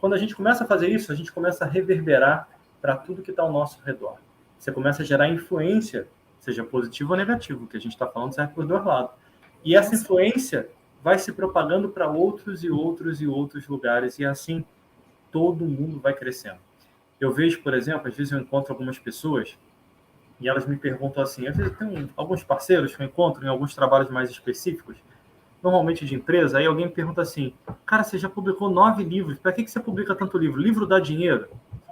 Quando a gente começa a fazer isso, a gente começa a reverberar para tudo que está ao nosso redor. Você começa a gerar influência, seja positivo ou negativo, que a gente está falando serve por dois lados. E essa influência vai se propagando para outros e outros e outros lugares, e assim todo mundo vai crescendo. Eu vejo, por exemplo, às vezes eu encontro algumas pessoas e elas me perguntam assim, às vezes tem alguns parceiros que eu encontro em alguns trabalhos mais específicos, normalmente de empresa, aí alguém me pergunta assim, cara, você já publicou 9 livros, para que você publica tanto livro? Livro dá dinheiro?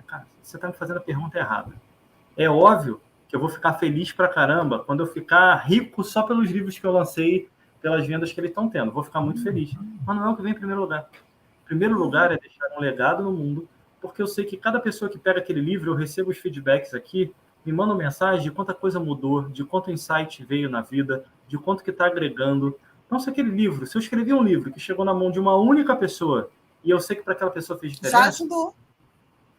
Cara, você está me fazendo a pergunta errada. É óbvio que eu vou ficar feliz pra caramba quando eu ficar rico só pelos livros que eu lancei, pelas vendas que eles estão tendo. Vou ficar muito feliz. Mas não é o que vem em primeiro lugar. Em primeiro lugar é deixar um legado no mundo, porque eu sei que cada pessoa que pega aquele livro, eu recebo os feedbacks aqui, me mandam mensagem de quanta coisa mudou, de quanto insight veio na vida, de quanto que está agregando. Então, se aquele livro, se eu escrevi um livro que chegou na mão de uma única pessoa, e eu sei que para aquela pessoa fez diferença, Já ajudou.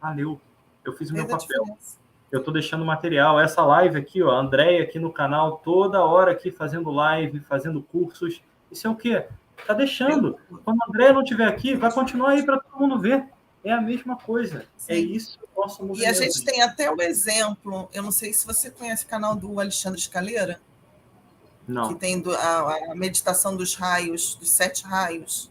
Valeu. Eu fiz o meu Fez a papel. diferença. Eu estou deixando material. Essa live aqui, ó, a Andréia aqui no canal, toda hora aqui fazendo live, fazendo cursos. Isso é o quê? Tá deixando. Quando a Andréia não estiver aqui, vai continuar aí para todo mundo ver. É a mesma coisa. Sim. É isso o nosso movimento. E a gente tem até o exemplo, eu não sei se você conhece o canal do Alexandre Scalera, Não. que tem a meditação dos raios, dos 7 raios.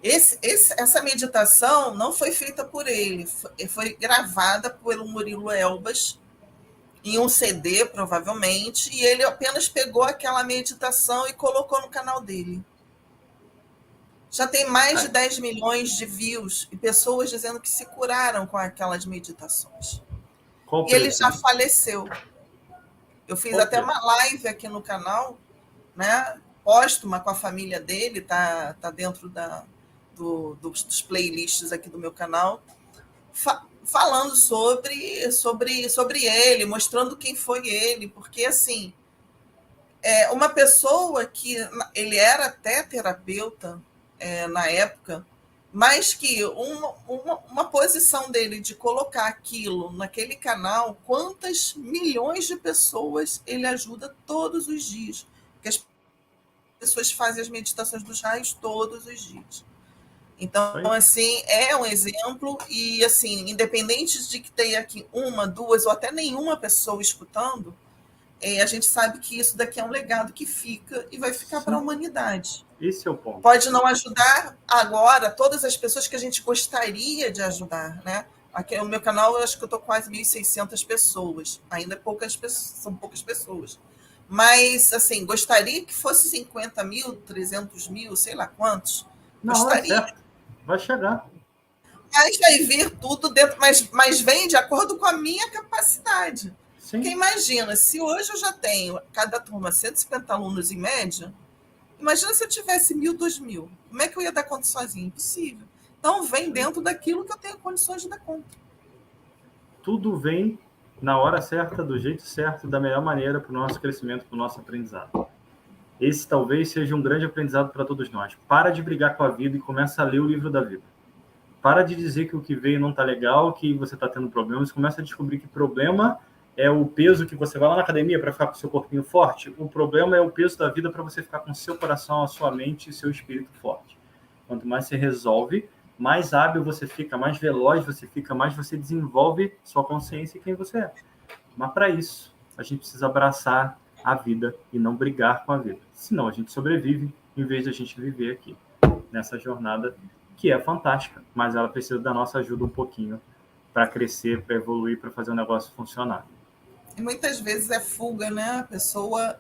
Essa meditação não foi feita por ele, foi gravada pelo Murilo Elbas, em um CD, provavelmente, e ele apenas pegou aquela meditação e colocou no canal dele. Já tem mais de 10 milhões de views e pessoas dizendo que se curaram com aquelas meditações. Qual E ele preço? já faleceu. Eu fiz Qual até preço? uma live aqui no canal, né, póstuma com a família dele, tá dentro dos playlists aqui do meu canal, falando sobre ele, mostrando quem foi ele, porque assim, uma pessoa que ele era até terapeuta na época, mas que uma posição dele de colocar aquilo naquele canal, quantas milhões de pessoas ele ajuda todos os dias, porque as pessoas fazem as meditações dos raios todos os dias. Então, assim, é um exemplo e, assim, independente de que tenha aqui uma, duas ou até nenhuma pessoa escutando, a gente sabe que isso daqui é um legado que fica e vai ficar para a humanidade. Esse é o ponto. Pode não ajudar agora todas as pessoas que a gente gostaria de ajudar, né? Aqui no meu canal, eu acho que eu estou quase 1.600 pessoas. Ainda são poucas pessoas. Mas, assim, gostaria que fosse 50 mil, 300 mil, sei lá quantos. Gostaria. Não, é certo. Vai chegar. Mas vai vir tudo dentro, mas vem de acordo com a minha capacidade. Sim. Porque imagina, se hoje eu já tenho, cada turma, 150 alunos em média, imagina se eu tivesse 1.000, 2.000. Como é que eu ia dar conta sozinho? Impossível. Então, vem dentro daquilo que eu tenho condições de dar conta. Tudo vem na hora certa, do jeito certo, da melhor maneira para o nosso crescimento, para o nosso aprendizado. Esse talvez seja um grande aprendizado para todos nós. Para de brigar com a vida e começa a ler o livro da vida. Para de dizer que o que veio não está legal, que você está tendo problemas. Começa a descobrir que problema é o peso que você vai lá na academia para ficar com o seu corpinho forte. O problema é o peso da vida para você ficar com o seu coração, a sua mente e seu espírito forte. Quanto mais você resolve, mais hábil você fica, mais veloz você fica, mais você desenvolve sua consciência e quem você é. Mas para isso, a gente precisa abraçar a vida e não brigar com a vida. Senão a gente sobrevive em vez de a gente viver aqui, nessa jornada que é fantástica, mas ela precisa da nossa ajuda um pouquinho para crescer, para evoluir, para fazer o negócio funcionar. E muitas vezes é fuga, né? A pessoa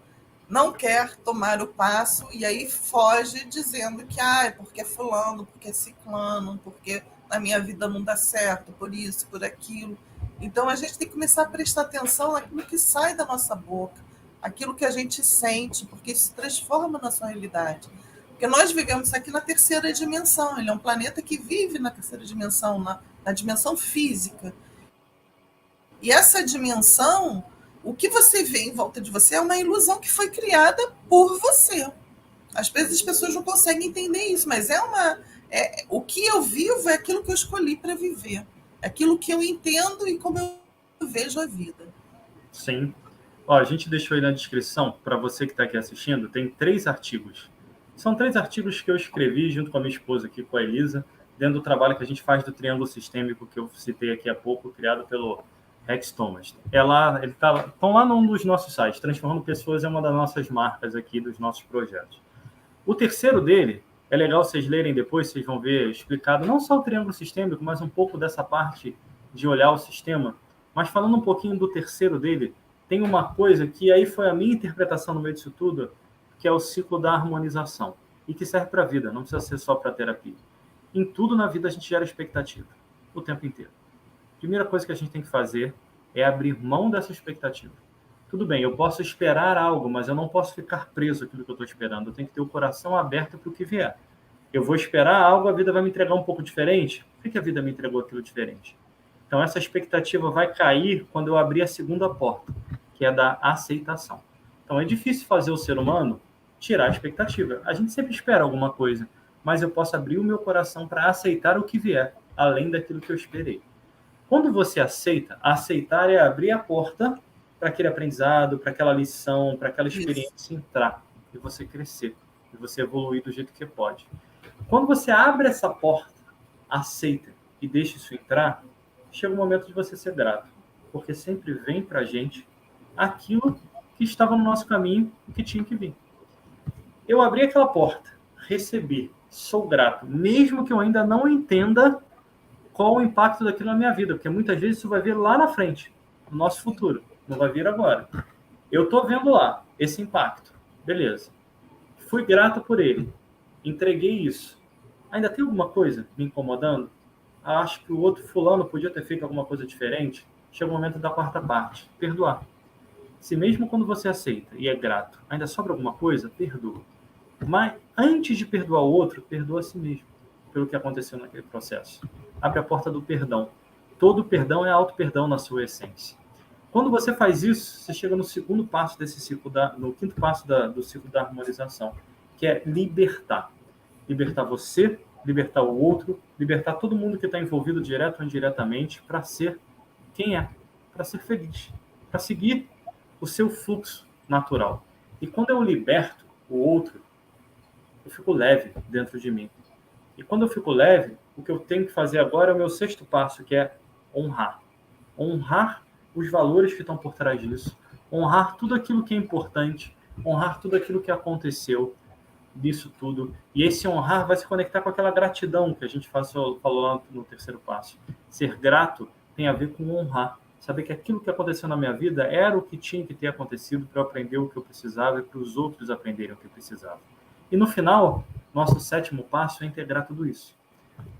não quer tomar o passo e aí foge dizendo que é porque é fulano, porque é ciclano, porque na minha vida não dá certo, por isso, por aquilo. Então a gente tem que começar a prestar atenção naquilo que sai da nossa boca, aquilo que a gente sente, porque isso se transforma na sua realidade. Porque nós vivemos aqui na terceira dimensão, ele é um planeta que vive na terceira dimensão, na dimensão física. E essa dimensão, o que você vê em volta de você é uma ilusão que foi criada por você. Às vezes as pessoas não conseguem entender isso, mas o que eu vivo é aquilo que eu escolhi para viver. É aquilo que eu entendo e como eu vejo a vida. Sim. Ó, a gente deixou aí na descrição, para você que está aqui assistindo, tem 3 artigos. São 3 artigos que eu escrevi junto com a minha esposa aqui, com a Elisa, dentro do trabalho que a gente faz do triângulo sistêmico que eu citei aqui há pouco, criado pelo Rex Thomas. Estão lá num dos nossos sites. Transformando Pessoas é uma das nossas marcas aqui, dos nossos projetos. O terceiro dele, é legal vocês lerem depois, vocês vão ver explicado não só o triângulo sistêmico, mas um pouco dessa parte de olhar o sistema. Mas falando um pouquinho do terceiro dele, tem uma coisa que aí foi a minha interpretação no meio disso tudo, que é o ciclo da harmonização. E que serve para a vida, não precisa ser só para terapia. Em tudo na vida a gente gera expectativa, o tempo inteiro. A primeira coisa que a gente tem que fazer é abrir mão dessa expectativa. Tudo bem, eu posso esperar algo, mas eu não posso ficar preso àquilo que eu estou esperando. Eu tenho que ter o coração aberto para o que vier. Eu vou esperar algo, a vida vai me entregar um pouco diferente. Por que a vida me entregou aquilo diferente? Então, essa expectativa vai cair quando eu abrir a segunda porta, que é da aceitação. Então, é difícil fazer o ser humano tirar a expectativa. A gente sempre espera alguma coisa, mas eu posso abrir o meu coração para aceitar o que vier, além daquilo que eu esperei. Quando você aceita, aceitar é abrir a porta para aquele aprendizado, para aquela lição, para aquela experiência entrar e você crescer, e você evoluir do jeito que pode. Quando você abre essa porta, aceita e deixa isso entrar, chega o momento de você ser grato, porque sempre vem para a gente aquilo que estava no nosso caminho e que tinha que vir. Eu abri aquela porta, recebi, sou grato, mesmo que eu ainda não entenda qual o impacto daquilo na minha vida, porque muitas vezes isso vai vir lá na frente, no nosso futuro, não vai vir agora. Eu estou vendo lá esse impacto, beleza. Fui grato por ele, entreguei isso. Ainda tem alguma coisa me incomodando? Acho que o outro fulano podia ter feito alguma coisa diferente. Chega o momento da quarta parte, perdoar. Se mesmo quando você aceita e é grato, ainda sobra alguma coisa, perdoa. Mas antes de perdoar o outro, perdoa a si mesmo pelo que aconteceu naquele processo. Abre a porta do perdão. Todo perdão é auto-perdão na sua essência. Quando você faz isso, você chega no segundo passo desse ciclo, no quinto passo do ciclo da harmonização, que é libertar. Libertar você, libertar o outro, libertar todo mundo que está envolvido direto ou indiretamente para ser quem é, para ser feliz, para seguir o seu fluxo natural. E quando eu liberto o outro, eu fico leve dentro de mim. E quando eu fico leve, o que eu tenho que fazer agora é o meu sexto passo, que é honrar. Honrar os valores que estão por trás disso. Honrar tudo aquilo que é importante. Honrar tudo aquilo que aconteceu disso tudo. E esse honrar vai se conectar com aquela gratidão que a gente falou no terceiro passo. Ser grato tem a ver com honrar. Saber que aquilo que aconteceu na minha vida era o que tinha que ter acontecido para eu aprender o que eu precisava e para os outros aprenderem o que precisavam. E no final, nosso sétimo passo é integrar tudo isso.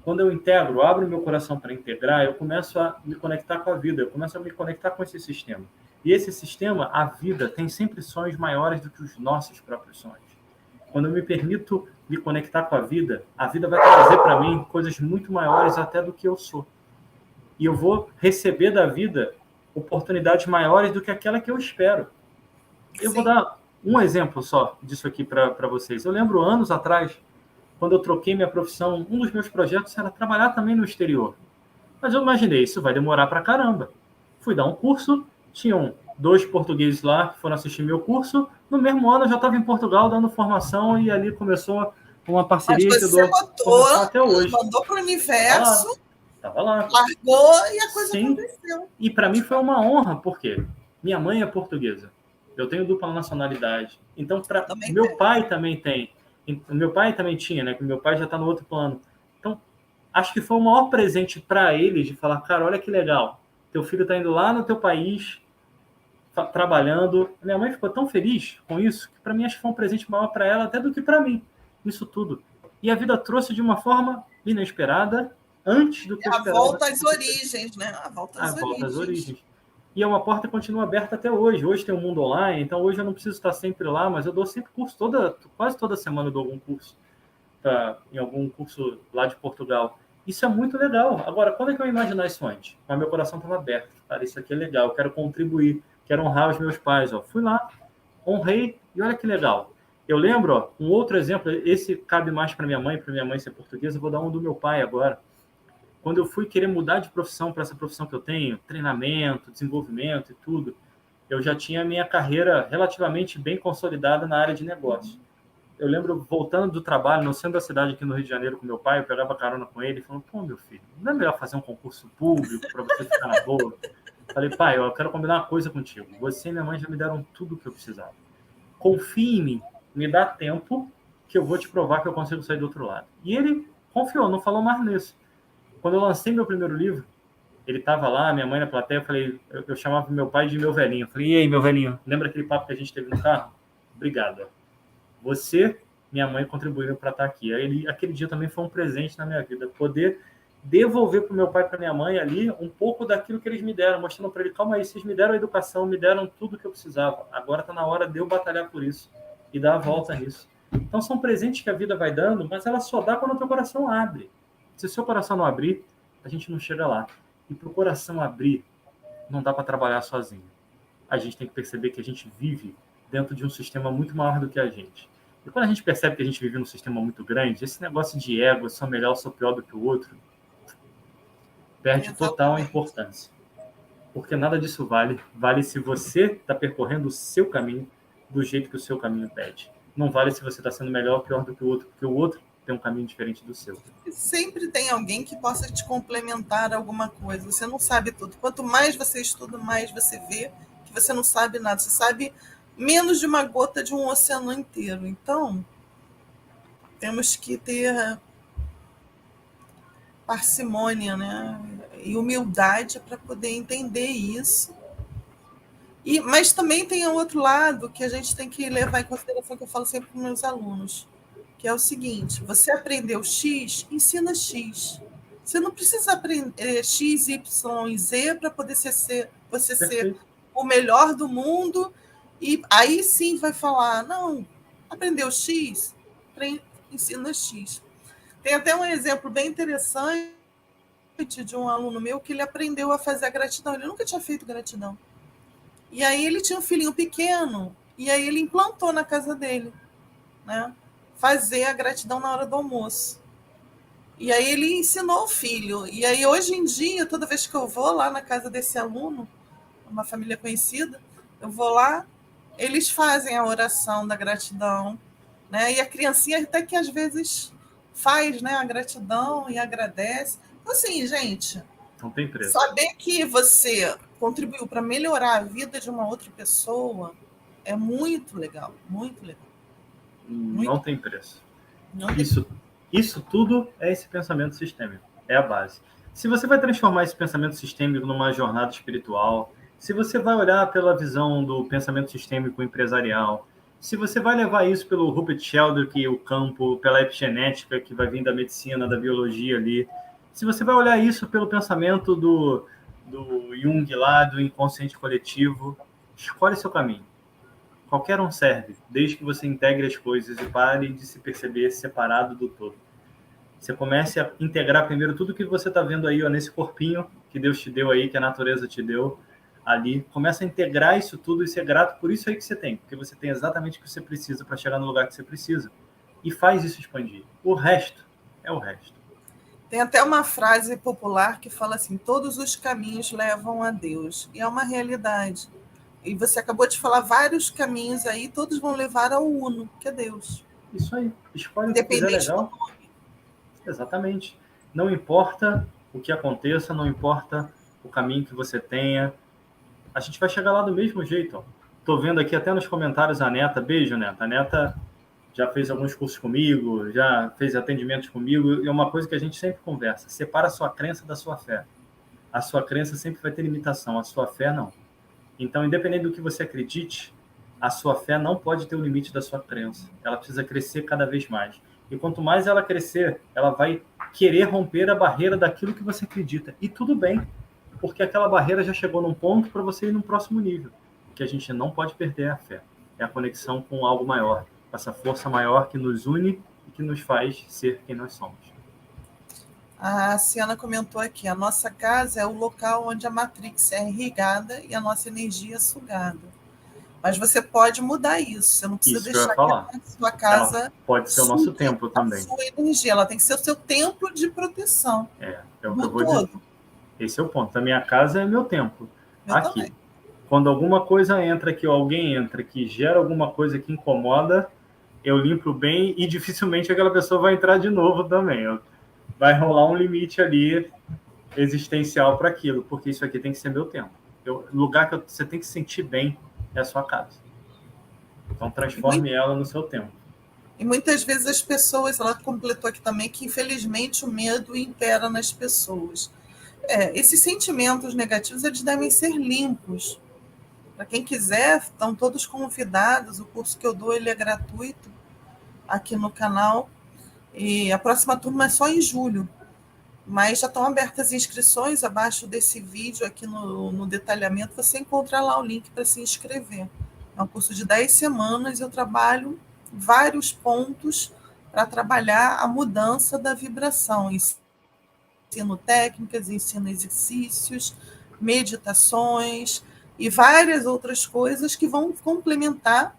Quando eu integro, abro meu coração para integrar, eu começo a me conectar com a vida, eu começo a me conectar com esse sistema. E esse sistema, a vida, tem sempre sonhos maiores do que os nossos próprios sonhos. Quando eu me permito me conectar com a vida vai trazer para mim coisas muito maiores até do que eu sou. E eu vou receber da vida oportunidades maiores do que aquela que eu espero. Eu vou dar um exemplo só disso aqui para vocês. Eu lembro anos atrás, quando eu troquei minha profissão, um dos meus projetos era trabalhar também no exterior. Mas eu imaginei, isso vai demorar para caramba. Fui dar um curso, tinham 2 portugueses lá que foram assistir meu curso. No mesmo ano eu já estava em Portugal dando formação e ali começou uma parceria que eu dou até hoje. Mandou para o universo, estava lá, largou e a coisa aconteceu. E para mim foi uma honra, porque minha mãe é portuguesa. Eu tenho dupla nacionalidade. Então, meu pai também tem. Meu pai também tinha, né? Que meu pai já está no outro plano. Então, acho que foi o maior presente para eles de falar, cara, olha que legal. Teu filho está indo lá no teu país, trabalhando. Minha mãe ficou tão feliz com isso, que para mim acho que foi um presente maior para ela até do que para mim. Isso tudo. E a vida trouxe de uma forma inesperada, antes do que eu esperava. A volta às origens, né? A volta às origens. E é uma porta que continua aberta até hoje. Hoje tem um mundo online, então hoje eu não preciso estar sempre lá, mas eu dou sempre curso, quase toda semana eu dou algum curso, em algum curso lá de Portugal. Isso é muito legal. Agora, quando é que eu ia imaginar isso antes? Mas meu coração estava aberto. Cara, isso aqui é legal, eu quero contribuir, quero honrar os meus pais. Ó. Fui lá, honrei, e olha que legal. Eu lembro, ó, um outro exemplo, esse cabe mais para minha mãe ser portuguesa, eu vou dar um do meu pai agora. Quando eu fui querer mudar de profissão para essa profissão que eu tenho, treinamento, desenvolvimento e tudo, eu já tinha a minha carreira relativamente bem consolidada na área de negócios. Eu lembro, voltando do trabalho, no centro da cidade aqui no Rio de Janeiro com meu pai, eu pegava carona com ele e falando, pô, meu filho, não é melhor fazer um concurso público para você ficar na boa? Falei, pai, eu quero combinar uma coisa contigo. Você e minha mãe já me deram tudo o que eu precisava. Confie em mim, me dá tempo que eu vou te provar que eu consigo sair do outro lado. E ele confiou, não falou mais nisso. Quando eu lancei meu primeiro livro, ele estava lá, minha mãe na plateia, eu chamava meu pai de meu velhinho. Eu falei, e aí, meu velhinho, lembra aquele papo que a gente teve no carro? Obrigado. Você, minha mãe, contribuíram para estar aqui. Aquele dia também foi um presente na minha vida, poder devolver para o meu pai e para minha mãe ali um pouco daquilo que eles me deram, mostrando para ele, calma aí, vocês me deram a educação, me deram tudo que eu precisava. Agora está na hora de eu batalhar por isso e dar a volta nisso. Então são presentes que a vida vai dando, mas ela só dá quando o teu coração abre. Se o seu coração não abrir, a gente não chega lá. E para o coração abrir, não dá para trabalhar sozinho. A gente tem que perceber que a gente vive dentro de um sistema muito maior do que a gente. E quando a gente percebe que a gente vive num sistema muito grande, esse negócio de ego, eu sou melhor, eu sou pior do que o outro, perde total a importância. Porque nada disso vale. Vale se você está percorrendo o seu caminho do jeito que o seu caminho pede. Não vale se você está sendo melhor ou pior do que o outro, porque o outro tem um caminho diferente do seu. Sempre tem alguém que possa te complementar alguma coisa. Você não sabe tudo. Quanto mais você estuda, mais você vê que você não sabe nada. Você sabe menos de uma gota de um oceano inteiro. Então, temos que ter parcimônia, né? E humildade para poder entender isso. Mas também tem o outro lado que a gente tem que levar em consideração, que eu falo sempre para os meus alunos, que é o seguinte: você aprendeu X, ensina X. Você não precisa aprender X, Y e Z para poder você ser o melhor do mundo, e aí sim vai falar, não, aprendeu X, ensina X. Tem até um exemplo bem interessante de um aluno meu que ele aprendeu a fazer a gratidão. Ele nunca tinha feito gratidão. E aí ele tinha um filhinho pequeno, e aí ele implantou na casa dele, né? Fazer a gratidão na hora do almoço. E aí ele ensinou o filho. E aí hoje em dia, toda vez que eu vou lá na casa desse aluno, uma família conhecida, eu vou lá, eles fazem a oração da gratidão, né? E a criancinha até que às vezes faz, né, a gratidão e agradece. Então, assim, gente, não tem preço. Saber que você contribuiu para melhorar a vida de uma outra pessoa é muito legal, muito legal. Não tem preço. Isso tudo é esse pensamento sistêmico, é a base. Se você vai transformar esse pensamento sistêmico numa jornada espiritual, se você vai olhar pela visão do pensamento sistêmico empresarial, se você vai levar isso pelo Rupert Sheldrake, o campo, pela epigenética que vai vir da medicina, da biologia ali, se você vai olhar isso pelo pensamento do Jung lá, do inconsciente coletivo, escolhe seu caminho. Qualquer um serve, desde que você integre as coisas e pare de se perceber separado do todo. Você comece a integrar primeiro tudo que você está vendo aí, ó, nesse corpinho que Deus te deu aí, que a natureza te deu ali. Começa a integrar isso tudo e ser grato por isso aí que você tem, porque você tem exatamente o que você precisa para chegar no lugar que você precisa. E faz isso expandir. O resto é o resto. Tem até uma frase popular que fala assim, todos os caminhos levam a Deus. E é uma realidade. E você acabou de falar vários caminhos aí, todos vão levar ao uno, que é Deus. Isso aí. Escolhe o que quiser legal. Exatamente. Não importa o que aconteça, não importa o caminho que você tenha, a gente vai chegar lá do mesmo jeito. Estou vendo aqui até nos comentários a Neta. Beijo, Neta. A Neta já fez alguns cursos comigo, já fez atendimentos comigo, e é uma coisa que a gente sempre conversa. Separa a sua crença da sua fé. A sua crença sempre vai ter limitação, a sua fé não. Então, independente do que você acredite, a sua fé não pode ter o limite da sua crença. Ela precisa crescer cada vez mais. E quanto mais ela crescer, ela vai querer romper a barreira daquilo que você acredita. E tudo bem, porque aquela barreira já chegou num ponto para você ir num próximo nível. O que a gente não pode perder é a fé. É a conexão com algo maior, com essa força maior que nos une e que nos faz ser quem nós somos. A Ciana comentou aqui, a nossa casa é o local onde a Matrix é irrigada e a nossa energia é sugada. Mas você pode mudar isso, você não precisa Isso que eu ia deixar que falar. a sua Ela casa pode ser o nosso sugue templo a também. sua energia, ela tem que ser o seu templo de proteção É o que do eu vou dizer. todo. Esse é o ponto. A minha casa é meu templo. Eu também. Aqui. Quando alguma coisa entra aqui, ou alguém entra que gera alguma coisa que incomoda, eu limpo bem e dificilmente aquela pessoa vai entrar de novo também. Vai rolar um limite ali existencial para aquilo, porque isso aqui tem que ser meu tempo. Lugar que você tem que sentir bem é a sua casa. Então transforme ela no seu tempo. E muitas vezes as pessoas, ela completou aqui também que infelizmente o medo impera nas pessoas. Esses sentimentos negativos eles devem ser limpos. Para quem quiser, estão todos convidados. O curso que eu dou ele é gratuito aqui no canal. E a próxima turma é só em julho. Mas já estão abertas as inscrições. Abaixo desse vídeo, aqui no detalhamento, você encontra lá o link para se inscrever. É um curso de 10 semanas. Eu trabalho vários pontos para trabalhar a mudança da vibração. Ensino técnicas, ensino exercícios, meditações e várias outras coisas que vão complementar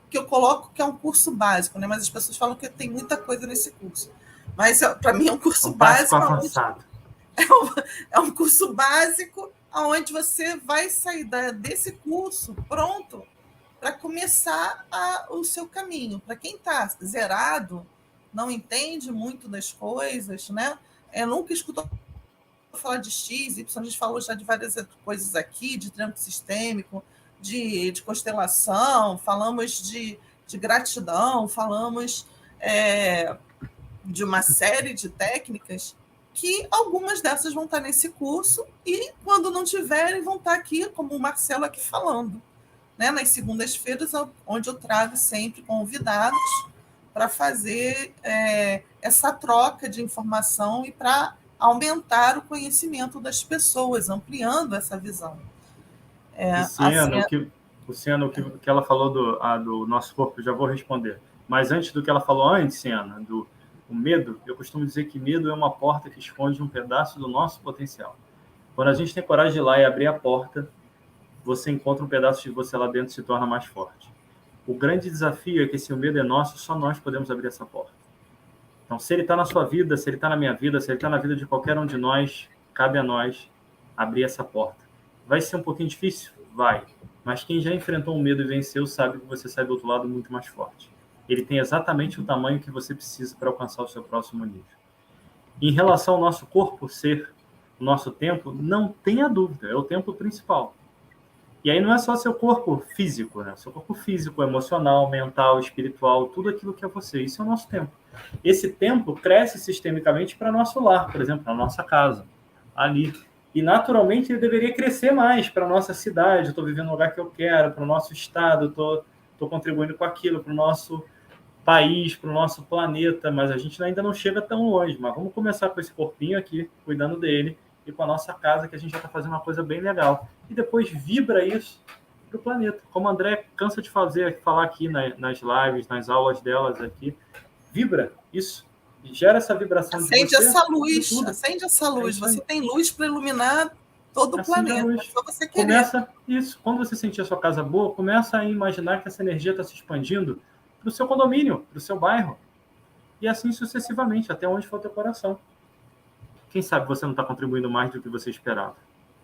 que eu coloco que é um curso básico, né? Mas as pessoas falam que tem muita coisa nesse curso. Mas para mim é um curso básico avançado. É um curso básico onde você vai sair desse curso pronto para começar o seu caminho. Para quem está zerado, não entende muito das coisas, né? Nunca escutou falar de X, Y, a gente falou já de várias coisas aqui, de triângulo sistêmico, de constelação, falamos de gratidão, falamos de uma série de técnicas que algumas dessas vão estar nesse curso e, quando não tiverem, vão estar aqui, como o Marcelo aqui falando, né, nas segundas-feiras, onde eu trago sempre convidados para fazer essa troca de informação e para aumentar o conhecimento das pessoas, ampliando essa visão. Luciano, o que ela falou do nosso corpo, eu já vou responder. Mas antes do que ela falou antes, Ciana, o medo, eu costumo dizer que medo é uma porta que esconde um pedaço do nosso potencial. Quando a gente tem coragem de ir lá e abrir a porta, você encontra um pedaço de você lá dentro e se torna mais forte. O grande desafio é que se o medo é nosso, só nós podemos abrir essa porta. Então, se ele está na sua vida, se ele está na minha vida, se ele está na vida de qualquer um de nós, cabe a nós abrir essa porta. Vai ser um pouquinho difícil? Vai. Mas quem já enfrentou um medo e venceu sabe que você sai do outro lado muito mais forte. Ele tem exatamente o tamanho que você precisa para alcançar o seu próximo nível. Em relação ao nosso corpo ser o nosso templo, não tenha dúvida, é o templo principal. E aí não é só seu corpo físico, né? Seu corpo físico, emocional, mental, espiritual, tudo aquilo que é você. Isso é o nosso templo. Esse templo cresce sistemicamente para nosso lar, por exemplo, para nossa casa, ali. E naturalmente ele deveria crescer mais para nossa cidade. Eu estou vivendo no lugar que eu quero, para o nosso estado, estou contribuindo com aquilo, para o nosso país, para o nosso planeta, mas a gente ainda não chega tão longe. Mas vamos começar com esse corpinho aqui, cuidando dele, e com a nossa casa, que a gente já está fazendo uma coisa bem legal. E depois vibra isso para o planeta. Como a André cansa de falar aqui nas lives, nas aulas delas aqui, vibra isso. E gera essa vibração acende de você. Acende essa luz. Você tem luz para iluminar todo o planeta. Só você querer. Começa isso. Quando você sentir a sua casa boa, começa a imaginar que essa energia está se expandindo para o seu condomínio, para o seu bairro. E assim sucessivamente, até onde for o teu coração. Quem sabe você não está contribuindo mais do que você esperava.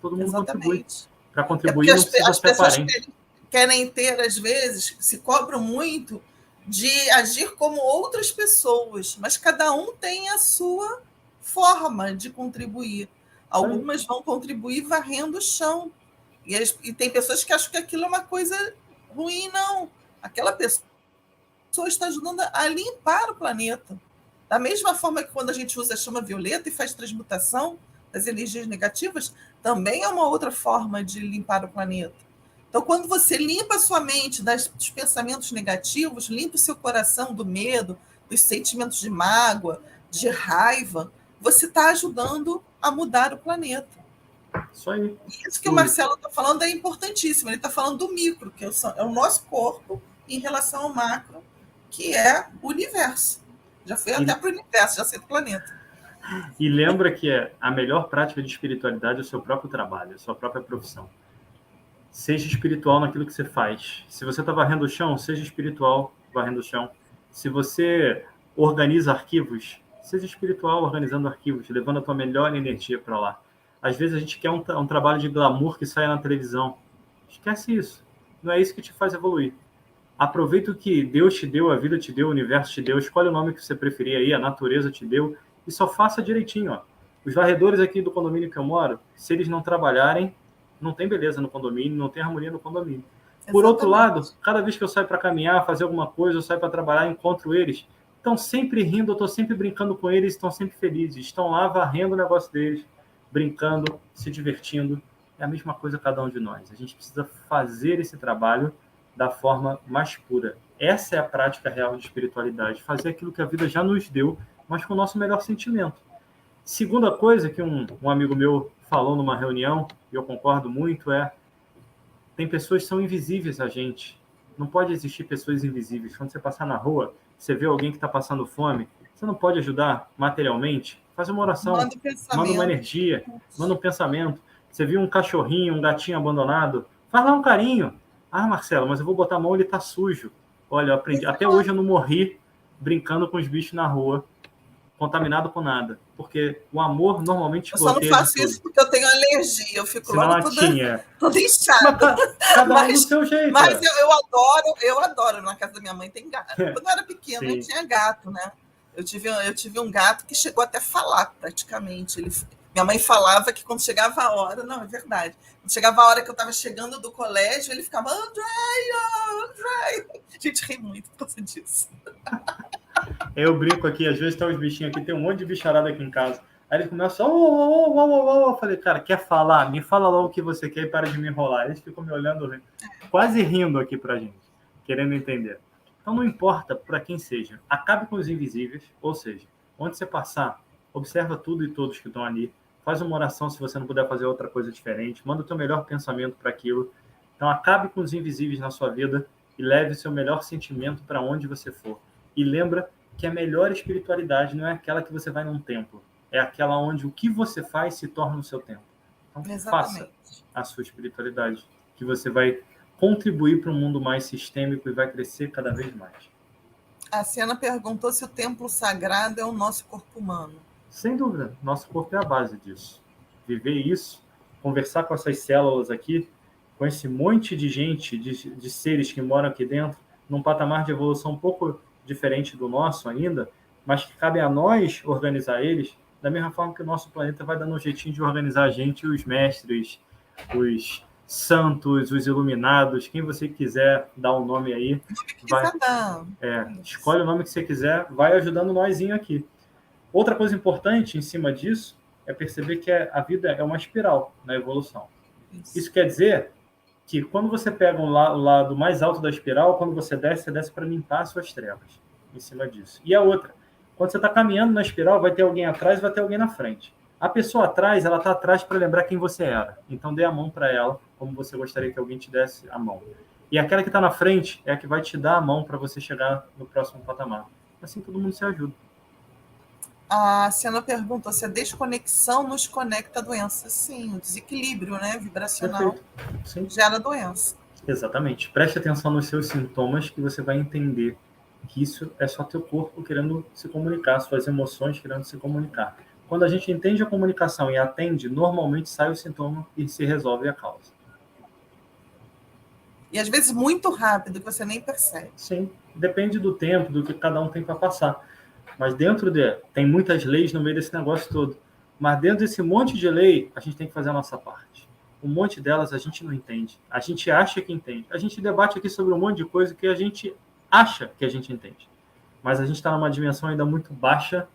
Todo mundo contribui. Para contribuir não precisa ser aparente. As pessoas querem ter, às vezes, se cobram muito de agir como outras pessoas, mas cada um tem a sua forma de contribuir. Algumas vão contribuir varrendo o chão. E tem pessoas que acham que aquilo é uma coisa ruim, não. Aquela pessoa está ajudando a limpar o planeta. Da mesma forma que quando a gente usa a chama violeta e faz transmutação das energias negativas, também é uma outra forma de limpar o planeta. Então, quando você limpa a sua mente dos pensamentos negativos, limpa o seu coração do medo, dos sentimentos de mágoa, de raiva, você está ajudando a mudar o planeta. Isso aí. Isso que o Marcelo está falando é importantíssimo. Ele está falando do micro, que é o nosso corpo, em relação ao macro, que é o universo. Já foi até para o universo, já sei do planeta. E lembra que a melhor prática de espiritualidade é o seu próprio trabalho, a sua própria profissão. Seja espiritual naquilo que você faz. Se você está varrendo o chão, seja espiritual varrendo o chão. Se você organiza arquivos, seja espiritual organizando arquivos, levando a tua melhor energia para lá. Às vezes a gente quer um trabalho de glamour que saia na televisão. Esquece isso. Não é isso que te faz evoluir. Aproveita o que Deus te deu, a vida te deu, o universo te deu, escolhe o nome que você preferir aí, a natureza te deu, e só faça direitinho. Ó. Os varredores aqui do condomínio que eu moro, se eles não trabalharem, não tem beleza no condomínio, não tem harmonia no condomínio. Por outro lado, cada vez que eu saio para caminhar, fazer alguma coisa, eu saio para trabalhar, encontro eles, estão sempre rindo, eu estou sempre brincando com eles, estão sempre felizes, estão lá varrendo o negócio deles, brincando, se divertindo. É a mesma coisa cada um de nós. A gente precisa fazer esse trabalho da forma mais pura. Essa é a prática real de espiritualidade, fazer aquilo que a vida já nos deu, mas com o nosso melhor sentimento. Segunda coisa que um amigo meu falou numa reunião, e eu concordo muito, tem pessoas que são invisíveis a gente. Não pode existir pessoas invisíveis. Quando você passar na rua, você vê alguém que está passando fome, você não pode ajudar materialmente? Faz uma oração, manda uma energia, manda um pensamento. Você viu um cachorrinho, um gatinho abandonado, faz lá um carinho. Ah, Marcelo, mas eu vou botar a mão, ele está sujo. Olha, eu aprendi. Até hoje eu não morri brincando com os bichos na rua, contaminado com nada. Porque o amor normalmente eu só não faço isso porque eu tenho alergia. Eu fico logo toda inchada. Cada um do seu jeito. Mas eu adoro. Na casa da minha mãe tem gato. Quando eu era pequena, eu tinha gato, né? Eu tive um gato que chegou até a falar, praticamente. Minha mãe falava que quando chegava a hora... Não, é verdade. Quando chegava a hora que eu estava chegando do colégio, ele ficava... Andréia. A gente ri muito por causa disso. Eu brinco aqui, às vezes tem uns bichinhos aqui, tem um monte de bicharada aqui em casa. Aí ele começa, eu falei, cara, quer falar? Me fala logo o que você quer e para de me enrolar. Eles ficam me olhando, quase rindo aqui pra gente, querendo entender. Então não importa para quem seja, acabe com os invisíveis, ou seja, onde você passar, observa tudo e todos que estão ali, faz uma oração se você não puder fazer outra coisa diferente, manda o teu melhor pensamento para aquilo. Então acabe com os invisíveis na sua vida e leve o seu melhor sentimento para onde você for. E lembra que a melhor espiritualidade não é aquela que você vai num templo, é aquela onde o que você faz se torna o seu templo. Então, faça a sua espiritualidade, que você vai contribuir para um mundo mais sistêmico e vai crescer cada vez mais. A Siena perguntou se o templo sagrado é o nosso corpo humano. Sem dúvida, nosso corpo é a base disso. Viver isso, conversar com essas células aqui, com esse monte de gente, de seres que moram aqui dentro, num patamar de evolução um pouco diferente do nosso ainda, mas que cabe a nós organizar eles, da mesma forma que o nosso planeta vai dando um jeitinho de organizar a gente, os mestres, os santos, os iluminados, quem você quiser dar um nome aí, escolhe o nome que você quiser, vai ajudando nósinho aqui. Outra coisa importante em cima disso é perceber que a vida é uma espiral na evolução. Isso quer dizer que quando você pega o lado mais alto da espiral, quando você desce para limpar as suas trevas em cima disso. E a outra, quando você está caminhando na espiral, vai ter alguém atrás, vai ter alguém na frente. A pessoa atrás, ela está atrás para lembrar quem você era. Então dê a mão para ela, como você gostaria que alguém te desse a mão. E aquela que está na frente é a que vai te dar a mão para você chegar no próximo patamar. Assim todo mundo se ajuda. A Siena perguntou se a desconexão nos conecta à doença. Sim, o desequilíbrio, né, vibracional gera doença. Exatamente. Preste atenção nos seus sintomas que você vai entender que isso é só teu corpo querendo se comunicar, suas emoções querendo se comunicar. Quando a gente entende a comunicação e atende, normalmente sai o sintoma e se resolve a causa. E às vezes muito rápido, que você nem percebe. Sim, depende do tempo, do que cada um tem para passar. Mas tem muitas leis no meio desse negócio todo. Mas dentro desse monte de lei, a gente tem que fazer a nossa parte. Um monte delas a gente não entende. A gente acha que entende. A gente debate aqui sobre um monte de coisa que a gente acha que a gente entende. Mas a gente está numa dimensão ainda muito baixa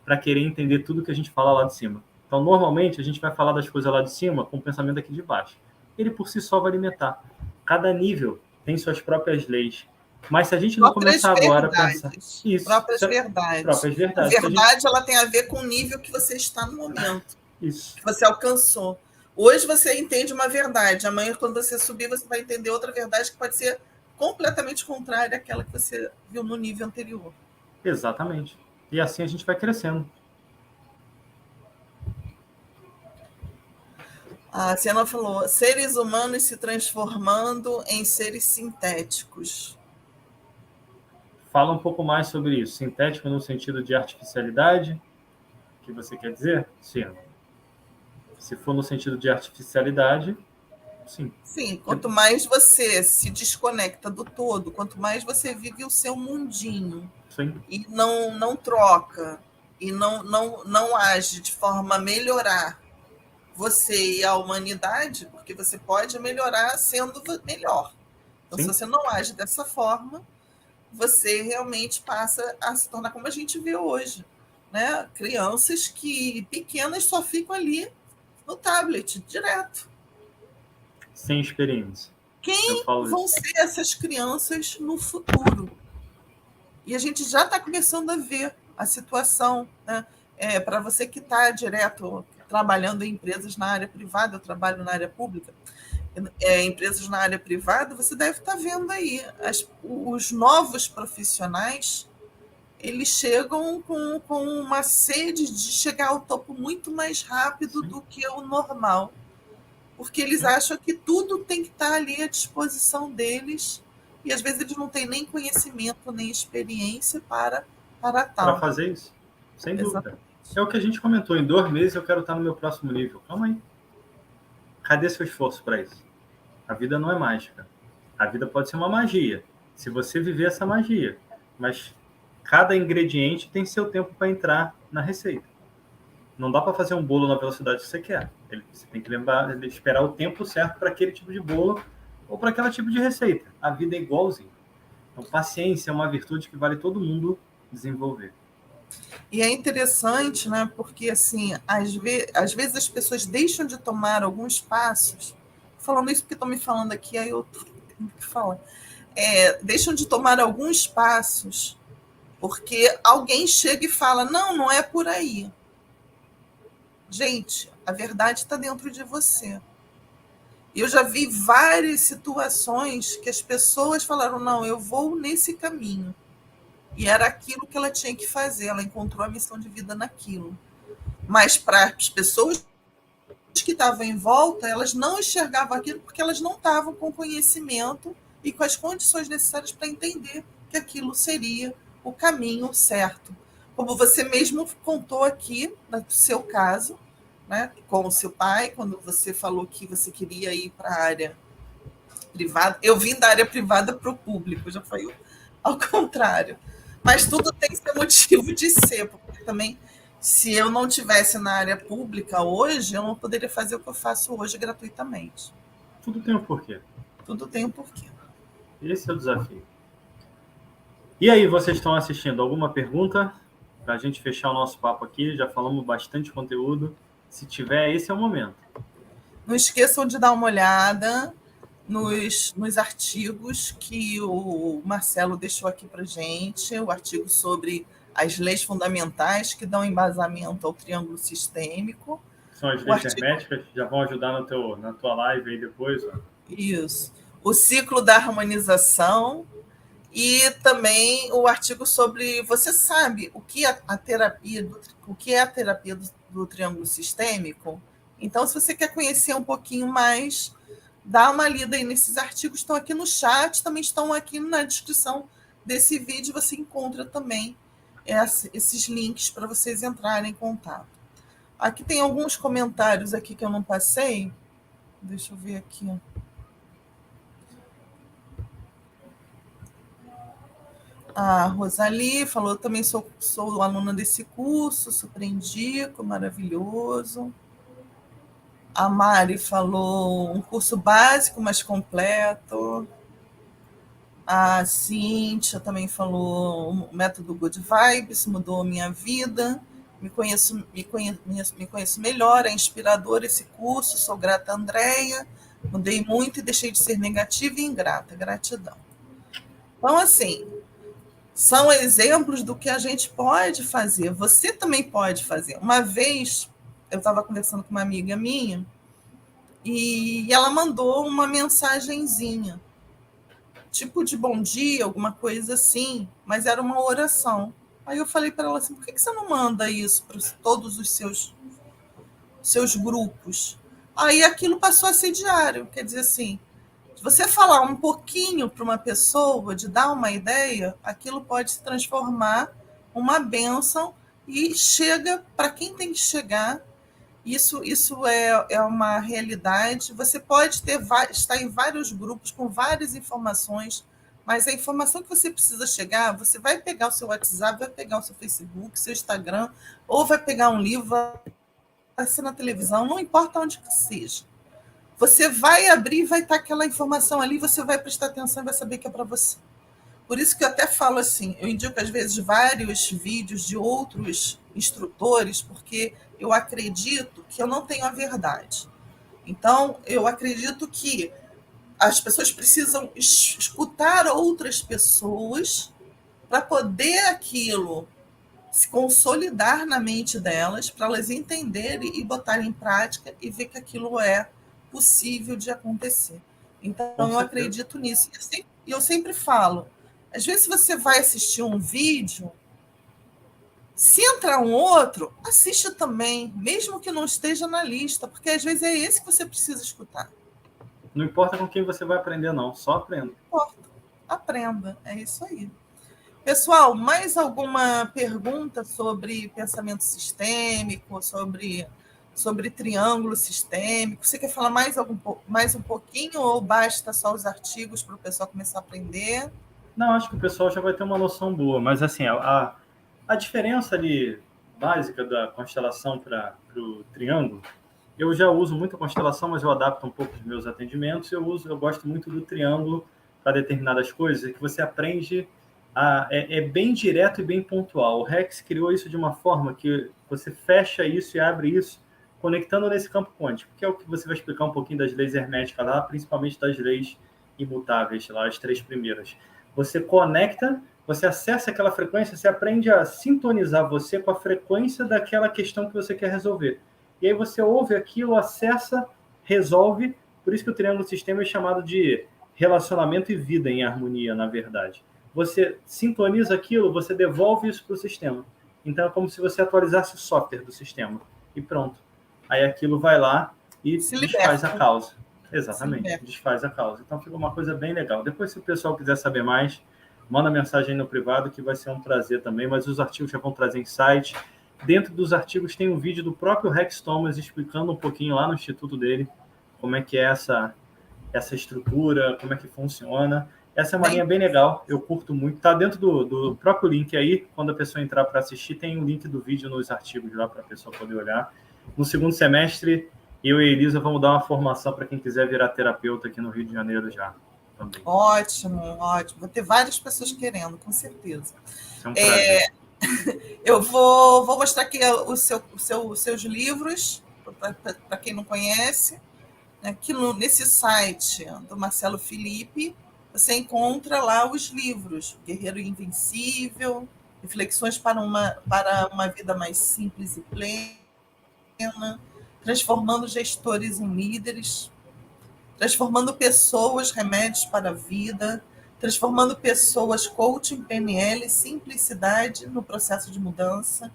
para querer entender tudo que a gente fala lá de cima. Então, normalmente, a gente vai falar das coisas lá de cima com o pensamento aqui de baixo. Ele, por si só, vai alimentar. Cada nível tem suas próprias leis. Mas se a gente não começar agora a pensar... Isso, próprias verdades. A verdade, ela tem a ver com o nível que você está no momento. Isso. Que você alcançou. Hoje você entende uma verdade. Amanhã, quando você subir, você vai entender outra verdade que pode ser completamente contrária àquela que você viu no nível anterior. Exatamente. E assim a gente vai crescendo. A Siena falou: seres humanos se transformando em seres sintéticos. Fala um pouco mais sobre isso. Sintético no sentido de artificialidade, que você quer dizer? Sim. Se for no sentido de artificialidade, sim. Sim, quanto mais você se desconecta do todo, quanto mais você vive o seu mundinho Sim. e não troca e não age de forma a melhorar você e a humanidade, porque você pode melhorar sendo melhor. Então, se Sim. você não age dessa forma, você realmente passa a se tornar como a gente vê hoje, né? Crianças que pequenas só ficam ali no tablet, direto. Sem experiência. Eu Quem falo vão isso. ser essas crianças no futuro? E a gente já está começando a ver a situação, né? Para você que está direto trabalhando em empresas na área privada, eu trabalho na área pública, empresas na área privada, você deve estar vendo aí os novos profissionais, eles chegam com uma sede de chegar ao topo muito mais rápido Sim. do que o normal, porque eles Sim. acham que tudo tem que estar ali à disposição deles, e às vezes eles não têm nem conhecimento, nem experiência para Para tal. fazer isso. Sem dúvida. Exatamente. É o que a gente comentou. Em 2 meses eu quero estar no meu próximo nível. Calma aí. Cadê seu esforço para isso? A vida não é mágica. A vida pode ser uma magia, se você viver essa magia. Mas cada ingrediente tem seu tempo para entrar na receita. Não dá para fazer um bolo na velocidade que você quer. Você tem que lembrar, esperar o tempo certo para aquele tipo de bolo ou para aquele tipo de receita. A vida é igualzinha. Então, paciência é uma virtude que vale todo mundo desenvolver. E é interessante, né? Porque assim, às vezes as pessoas deixam de tomar alguns passos. Falando isso porque estão me falando aqui, aí eu tenho que falar. Deixam de tomar alguns passos porque alguém chega e fala: não, não é por aí. Gente, a verdade está dentro de você. Eu já vi várias situações que as pessoas falaram: não, eu vou nesse caminho. E era aquilo que ela tinha que fazer, ela encontrou a missão de vida naquilo. Mas para as pessoas que estavam em volta, elas não enxergavam aquilo porque elas não estavam com conhecimento e com as condições necessárias para entender que aquilo seria o caminho certo. Como você mesmo contou aqui, no seu caso, né, com o seu pai, quando você falou que você queria ir para a área privada. Eu vim da área privada para o público, já foi ao contrário. Mas tudo tem seu motivo de ser, porque também, se eu não tivesse na área pública hoje, eu não poderia fazer o que eu faço hoje gratuitamente. Tudo tem um porquê. Tudo tem um porquê. Esse é o desafio. E aí, vocês estão assistindo? Alguma pergunta? Para a gente fechar o nosso papo aqui, já falamos bastante conteúdo. Se tiver, esse é o momento. Não esqueçam de dar uma olhada nos artigos que o Marcelo deixou aqui para gente, o artigo sobre as leis fundamentais que dão embasamento ao triângulo sistêmico. São as O leis artigo, herméticas, já vão ajudar na tua live aí depois. Ó. isso, o ciclo da harmonização e também o artigo sobre, você sabe o que é a terapia do triângulo sistêmico? Então, se você quer conhecer um pouquinho mais, dá uma lida aí nesses artigos, estão aqui no chat, também estão aqui na descrição desse vídeo, você encontra também esses links para vocês entrarem em contato. Aqui tem alguns comentários aqui que eu não passei. Deixa eu ver aqui. A Rosali falou: também sou aluna desse curso, surpreendi, maravilhoso. A Mari falou: um curso básico, mas completo. A Cíntia também falou: o método Good Vibes mudou minha vida. Me conheço melhor, é inspirador esse curso, sou grata a Andréia. Mudei muito e deixei de ser negativa e ingrata. Gratidão. Então, assim, são exemplos do que a gente pode fazer. Você também pode fazer. Uma vez, eu estava conversando com uma amiga minha e ela mandou uma mensagenzinha, tipo de bom dia, alguma coisa assim, mas era uma oração. Aí eu falei para ela assim: por que você não manda isso para todos os seus grupos? aí aquilo passou a ser diário. Quer dizer assim, se você falar um pouquinho para uma pessoa, de dar uma ideia, aquilo pode se transformar uma bênção e chega para quem tem que chegar. Isso é uma realidade. Você pode estar em vários grupos com várias informações, mas a informação que você precisa chegar, você vai pegar o seu WhatsApp, vai pegar o seu Facebook, seu Instagram, ou vai pegar um livro, vai ser na televisão, não importa onde que seja. Você vai abrir e vai estar aquela informação ali, você vai prestar atenção e vai saber que é para você. Por isso que eu até falo assim, eu indico às vezes vários vídeos de outros instrutores, porque eu acredito que eu não tenho a verdade. Então, eu acredito que as pessoas precisam escutar outras pessoas para poder aquilo se consolidar na mente delas, para elas entenderem e botarem em prática e ver que aquilo é possível de acontecer. Então, Com eu certeza. acredito nisso. E eu sempre falo, às vezes você vai assistir um vídeo, se entrar um outro, assiste também, mesmo que não esteja na lista, porque às vezes é esse que você precisa escutar. Não importa com quem você vai aprender, não. Só aprenda. Não importa. Aprenda. É isso aí. Pessoal, mais alguma pergunta sobre pensamento sistêmico, sobre triângulo sistêmico? Você quer falar mais um pouquinho ou basta só os artigos para o pessoal começar a aprender? Não, acho que o pessoal já vai ter uma noção boa, mas assim, a diferença ali básica da constelação para o triângulo, eu já uso muito a constelação, mas eu adapto um pouco os meus atendimentos. Eu gosto muito do triângulo para determinadas coisas, que você aprende é bem direto e bem pontual. O Rex criou isso de uma forma que você fecha isso e abre isso, conectando nesse campo quântico, que é o que você vai explicar um pouquinho das leis herméticas lá, principalmente das leis imutáveis, lá, as 3 primeiras. Você conecta, você acessa aquela frequência, você aprende a sintonizar você com a frequência daquela questão que você quer resolver. E aí você ouve aquilo, acessa, resolve. Por isso que o triângulo sistema é chamado de relacionamento e vida em harmonia, na verdade. Você sintoniza aquilo, você devolve isso para o sistema. Então é como se você atualizasse o software do sistema. E pronto. Aí aquilo vai lá e desfaz a causa. Exatamente, desfaz a causa. Então fica uma coisa bem legal. Depois, se o pessoal quiser saber mais, manda mensagem aí no privado, que vai ser um prazer também. Mas os artigos já vão trazer insight. Dentro dos artigos tem um vídeo do próprio Rex Thomas explicando um pouquinho lá no instituto dele como é que é essa estrutura, como é que funciona. Essa é uma linha bem legal, eu curto muito. Está dentro do próprio link aí, quando a pessoa entrar para assistir, tem o link do vídeo nos artigos lá para a pessoa poder olhar. No segundo semestre, eu e a Elisa vamos dar uma formação para quem quiser virar terapeuta aqui no Rio de Janeiro já. Também. Ótimo, ótimo. Vou ter várias pessoas querendo, com certeza. É um prazer. Eu vou mostrar aqui os seus livros, para quem não conhece. Aqui nesse site do Marcelo Felipe, você encontra lá os livros: Guerreiro Invencível, Reflexões para uma Vida Mais Simples e Plena, Transformando Gestores em Líderes, Transformando Pessoas, Remédios para a Vida, Transformando Pessoas, Coaching, PNL, Simplicidade no Processo de Mudança,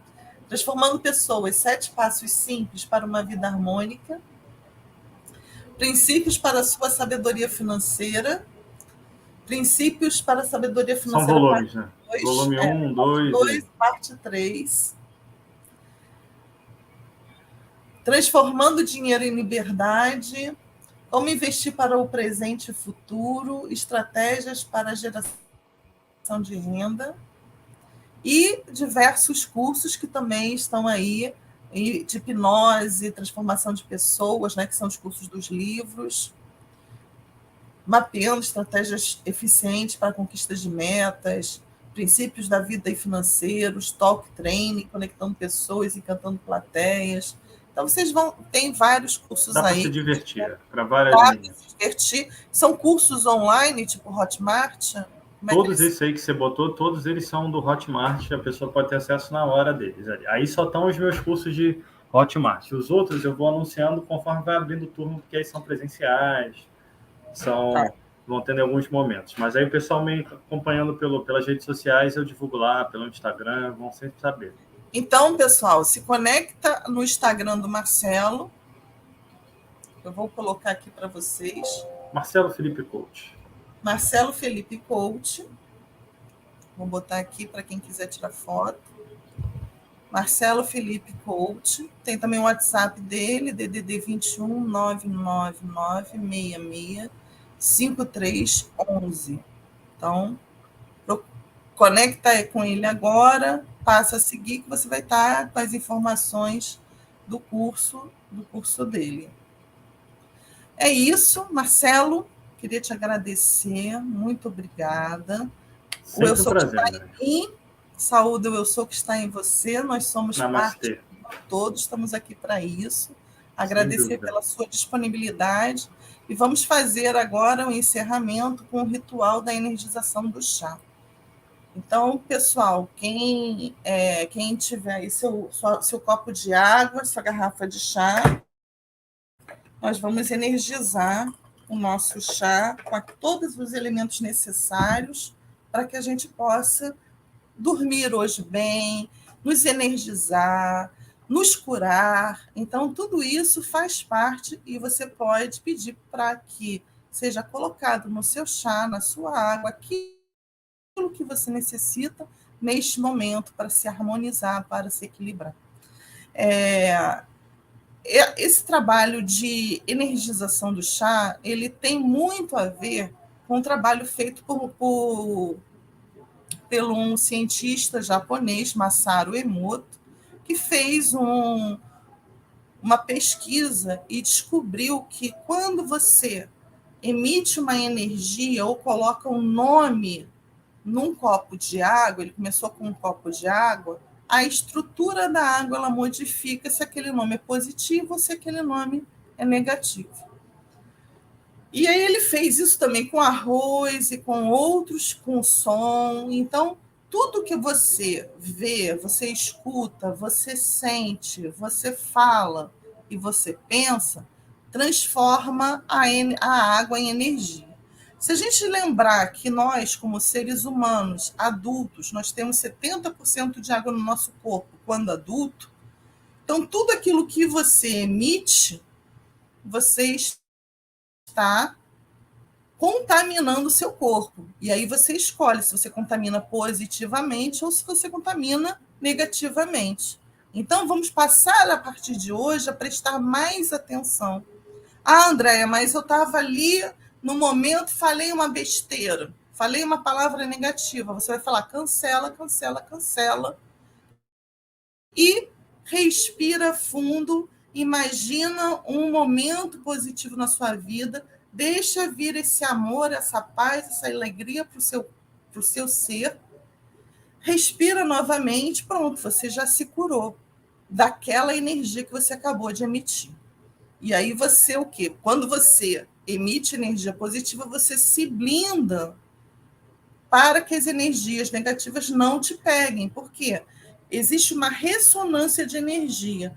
Transformando Pessoas, 7 Passos Simples para uma Vida Harmônica, Princípios para a Sua Sabedoria Financeira, Princípios para a Sabedoria Financeira. São volumes, né? Volume 1, 2, parte 3. Transformando Dinheiro em Liberdade, Como Investir para o Presente e Futuro, Estratégias para a Geração de Renda, e diversos cursos que também estão aí, de hipnose, transformação de pessoas, né, que são os cursos dos livros, mapeando estratégias eficientes para a conquista de metas, princípios da vida e financeiros, talk training, conectando pessoas, encantando plateias. Então, vocês tem vários cursos aí. Dá para se divertir, para várias linhas. Se divertir. São cursos online, tipo Hotmart? Todos esses aí que você botou, todos eles são do Hotmart, a pessoa pode ter acesso na hora deles. Aí só estão os meus cursos de Hotmart. Os outros eu vou anunciando conforme vai abrindo o turno, porque aí são presenciais, vão tendo alguns momentos. Mas aí o pessoal me acompanhando pelas redes sociais, eu divulgo lá, pelo Instagram, vão sempre saber. Então, pessoal, se conecta no Instagram do Marcelo, Eu vou colocar aqui para vocês. Marcelo Felipe Coach. Marcelo Felipe Coach. Vou botar aqui para quem quiser tirar foto. Marcelo Felipe Coach. Tem também o WhatsApp dele, DDD 21 999 66 5311. Então, conecta com ele agora, passa a seguir que você vai estar com as informações do curso dele. É isso, Marcelo. Queria te agradecer. Muito obrigada. Sempre o Eu Sou um prazer, que está em mim, saúde o Eu Sou que está em você. Nós somos Namastê. parte de todos, estamos aqui para isso. Agradecer pela sua disponibilidade. E vamos fazer agora o encerramento com o ritual da energização do chá. Então, pessoal, quem tiver aí seu copo de água, sua garrafa de chá, nós vamos energizar o nosso chá com todos os elementos necessários para que a gente possa dormir hoje bem, nos energizar, nos curar. Então, tudo isso faz parte e você pode pedir para que seja colocado no seu chá, na sua água, aquilo que você necessita neste momento para se harmonizar, para se equilibrar. Esse trabalho de energização do chá, ele tem muito a ver com o trabalho feito por um cientista japonês, Masaru Emoto, que fez uma pesquisa e descobriu que quando você emite uma energia ou coloca um nome num copo de água, ele começou com um copo de água, a estrutura da água ela modifica se aquele nome é positivo ou se aquele nome é negativo. E aí ele fez isso também com arroz e com outros, com som. Então, tudo que você vê, você escuta, você sente, você fala e você pensa, transforma a água em energia. Se a gente lembrar que nós, como seres humanos, adultos, nós temos 70% de água no nosso corpo quando adulto, então tudo aquilo que você emite, você está contaminando o seu corpo. E aí você escolhe se você contamina positivamente ou se você contamina negativamente. Então, vamos passar a partir de hoje a prestar mais atenção. Ah, Andréia, mas eu estava ali no momento, falei uma besteira, falei uma palavra negativa. Você vai falar cancela, cancela, cancela. E respira fundo, imagina um momento positivo na sua vida, deixa vir esse amor, essa paz, essa alegria para o seu ser. Respira novamente, pronto, você já se curou daquela energia que você acabou de emitir. E aí você o quê? Quando você emite energia positiva, você se blinda para que as energias negativas não te peguem. Por quê? Existe uma ressonância de energia.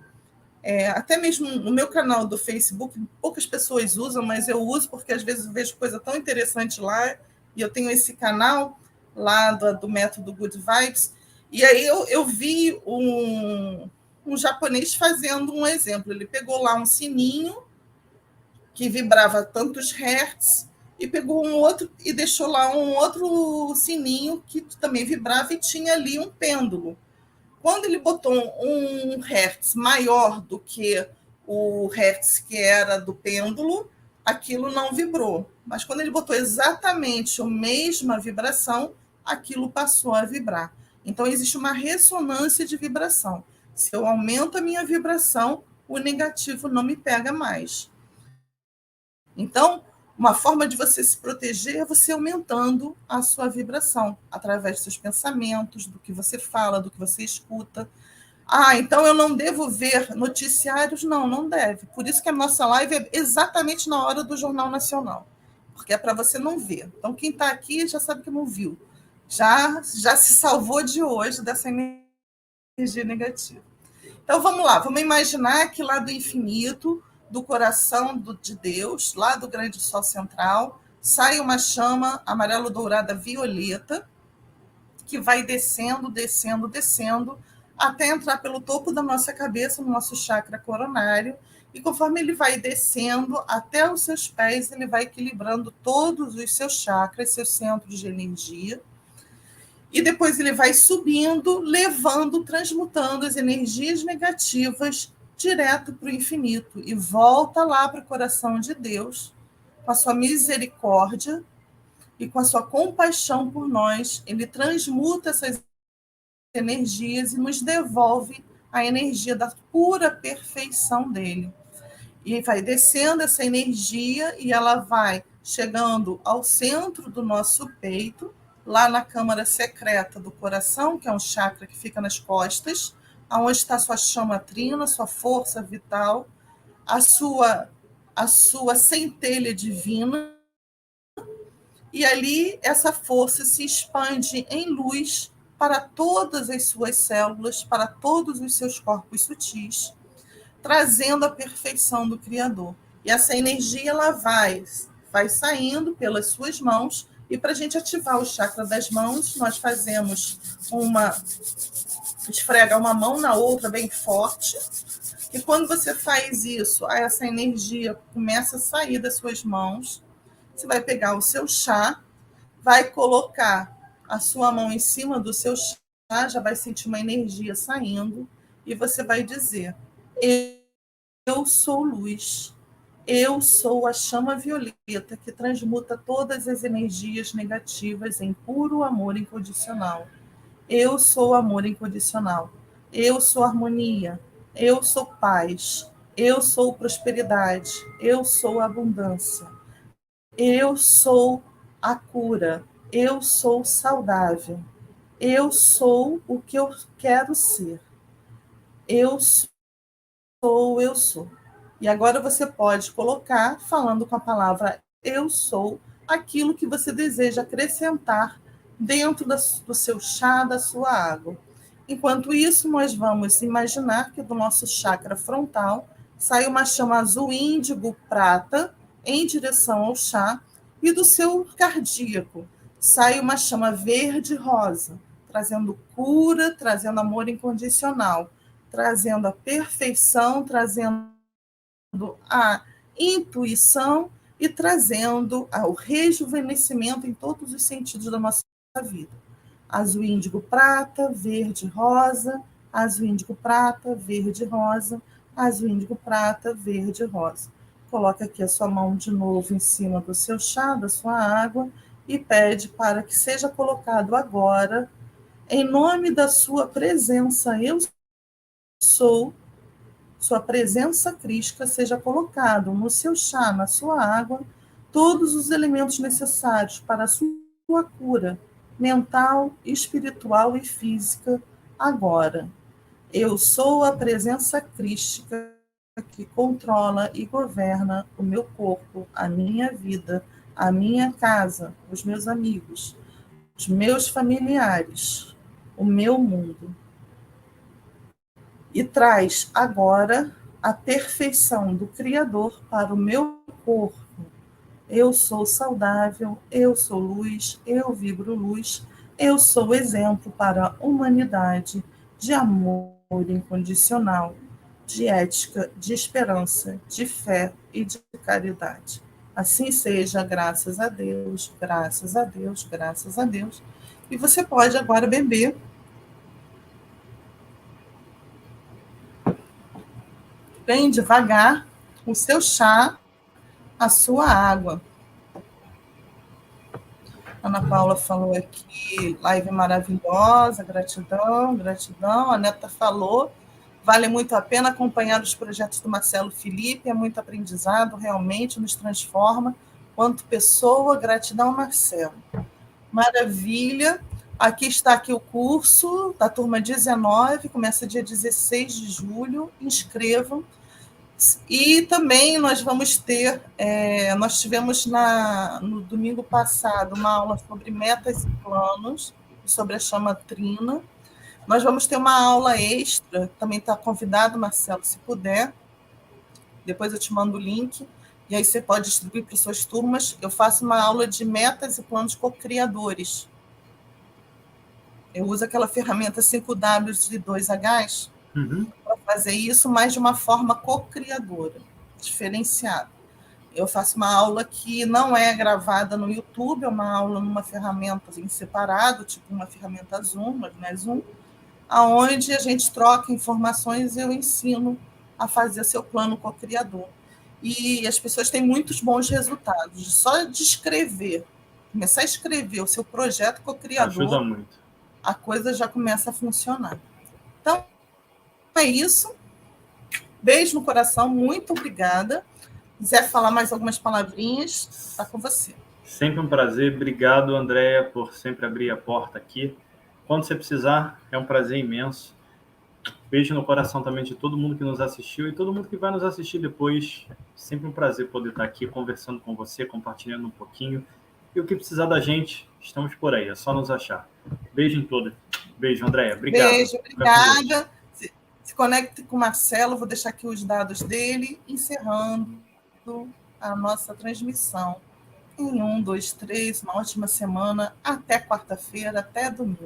Até mesmo no meu canal do Facebook, poucas pessoas usam, mas eu uso porque às vezes eu vejo coisa tão interessante lá, e eu tenho esse canal lá do método Good Vibes, e aí eu vi um japonês fazendo um exemplo. Ele pegou lá um sininho que vibrava tantos hertz e pegou um outro e deixou lá um outro sininho que também vibrava e tinha ali um pêndulo. Quando ele botou um hertz maior do que o hertz que era do pêndulo, aquilo não vibrou. Mas quando ele botou exatamente a mesma vibração, aquilo passou a vibrar. Então, existe uma ressonância de vibração. Se eu aumento a minha vibração, o negativo não me pega mais. Então, uma forma de você se proteger é você aumentando a sua vibração, através dos seus pensamentos, do que você fala, do que você escuta. Ah, então eu não devo ver noticiários? Não, não deve. Por isso que a nossa live é exatamente na hora do Jornal Nacional, porque é para você não ver. Então, quem está aqui já sabe que não viu. Já se salvou de hoje dessa energia negativa. Então, vamos lá. Vamos imaginar que lá do infinito, do coração de Deus, lá do grande sol central, sai uma chama amarelo-dourada violeta, que vai descendo, descendo, descendo, até entrar pelo topo da nossa cabeça, no nosso chakra coronário, E conforme ele vai descendo até os seus pés, ele vai equilibrando todos os seus chakras, seus centros de energia. E depois ele vai subindo, levando, transmutando as energias negativas direto para o infinito. E volta lá para o coração de Deus, com a sua misericórdia e com a sua compaixão por nós. Ele transmuta essas energias e nos devolve a energia da pura perfeição dele. E vai descendo essa energia e ela vai chegando ao centro do nosso peito, lá na câmara secreta do coração, que é um chakra que fica nas costas, onde está sua chama trina, sua força vital, a sua centelha divina. E ali essa força se expande em luz para todas as suas células, para todos os seus corpos sutis, trazendo a perfeição do Criador. E essa energia ela vai saindo pelas suas mãos. E para a gente ativar o chakra das mãos, nós fazemos esfrega uma mão na outra bem forte. E quando você faz isso, essa energia começa a sair das suas mãos. Você vai pegar o seu chá, vai colocar a sua mão em cima do seu chá, já vai sentir uma energia saindo, e você vai dizer: eu sou luz, eu sou a chama violeta que transmuta todas as energias negativas em puro amor incondicional. Eu sou amor incondicional. Eu sou harmonia. Eu sou paz. Eu sou prosperidade. Eu sou abundância. Eu sou a cura. Eu sou saudável. Eu sou o que eu quero ser. Eu sou. E agora você pode colocar, falando com a palavra eu sou, aquilo que você deseja acrescentar dentro do seu chá, da sua água. Enquanto isso, nós vamos imaginar que do nosso chakra frontal sai uma chama azul índigo prata em direção ao chá, e do seu cardíaco sai uma chama verde rosa, trazendo cura, trazendo amor incondicional, trazendo a perfeição, trazendo a intuição e trazendo o rejuvenescimento em todos os sentidos da nossa vida. Azul índigo prata, verde rosa, azul índigo prata, verde rosa, azul índigo prata, verde rosa. Coloca aqui a sua mão de novo em cima do seu chá, da sua água, e pede para que seja colocado agora, em nome da sua presença, eu sou, sua presença crística, seja colocado no seu chá, na sua água, todos os elementos necessários para a sua cura mental, espiritual e física agora. Eu sou a presença crística que controla e governa o meu corpo, a minha vida, a minha casa, os meus amigos, os meus familiares, o meu mundo. E traz agora a perfeição do Criador para o meu corpo. Eu sou saudável, eu sou luz, eu vibro luz, eu sou exemplo para a humanidade de amor incondicional, de ética, de esperança, de fé e de caridade. Assim seja, graças a Deus, graças a Deus, graças a Deus. E você pode agora beber bem devagar o seu chá, a sua água. Ana Paula falou aqui, live maravilhosa, gratidão, gratidão. A Neta falou, vale muito a pena acompanhar os projetos do Marcelo Felipe, é muito aprendizado, realmente nos transforma. Quanto pessoa, gratidão, Marcelo. Maravilha. Aqui está aqui o curso da turma 19, começa dia 16 de julho, inscrevam. E também nós vamos ter, nós tivemos no domingo passado uma aula sobre metas e planos, sobre a chama trina. Nós vamos ter uma aula extra, também está convidado, Marcelo, se puder. Depois eu te mando o link, e aí você pode distribuir para suas turmas. Eu faço uma aula de metas e planos co-criadores. Eu uso aquela ferramenta 5Ws de 2Hs, para fazer isso, mas de uma forma co-criadora, diferenciada. Eu faço uma aula que não é gravada no YouTube, é uma aula numa ferramenta assim, separada, tipo uma ferramenta Zoom, mas não é Zoom, onde a gente troca informações e eu ensino a fazer seu plano co-criador. E as pessoas têm muitos bons resultados. Só de escrever, começar a escrever o seu projeto co-criador, ajuda muito. A coisa já começa a funcionar. Então, é isso. Beijo no coração, muito obrigada. Quiser falar mais algumas palavrinhas, está com você. Sempre um prazer. Obrigado, Andréia, por sempre abrir a porta aqui. Quando você precisar, é um prazer imenso. Beijo no coração também de todo mundo que nos assistiu e todo mundo que vai nos assistir depois. Sempre um prazer poder estar aqui conversando com você, compartilhando um pouquinho. E o que precisar da gente, estamos por aí. É só nos achar. Beijo em todos. Beijo, Andréia. Obrigado. Beijo, obrigada. Se conecte com o Marcelo, vou deixar aqui os dados dele, encerrando a nossa transmissão. Em 1, 2, 3, uma ótima semana. Até quarta-feira, até domingo.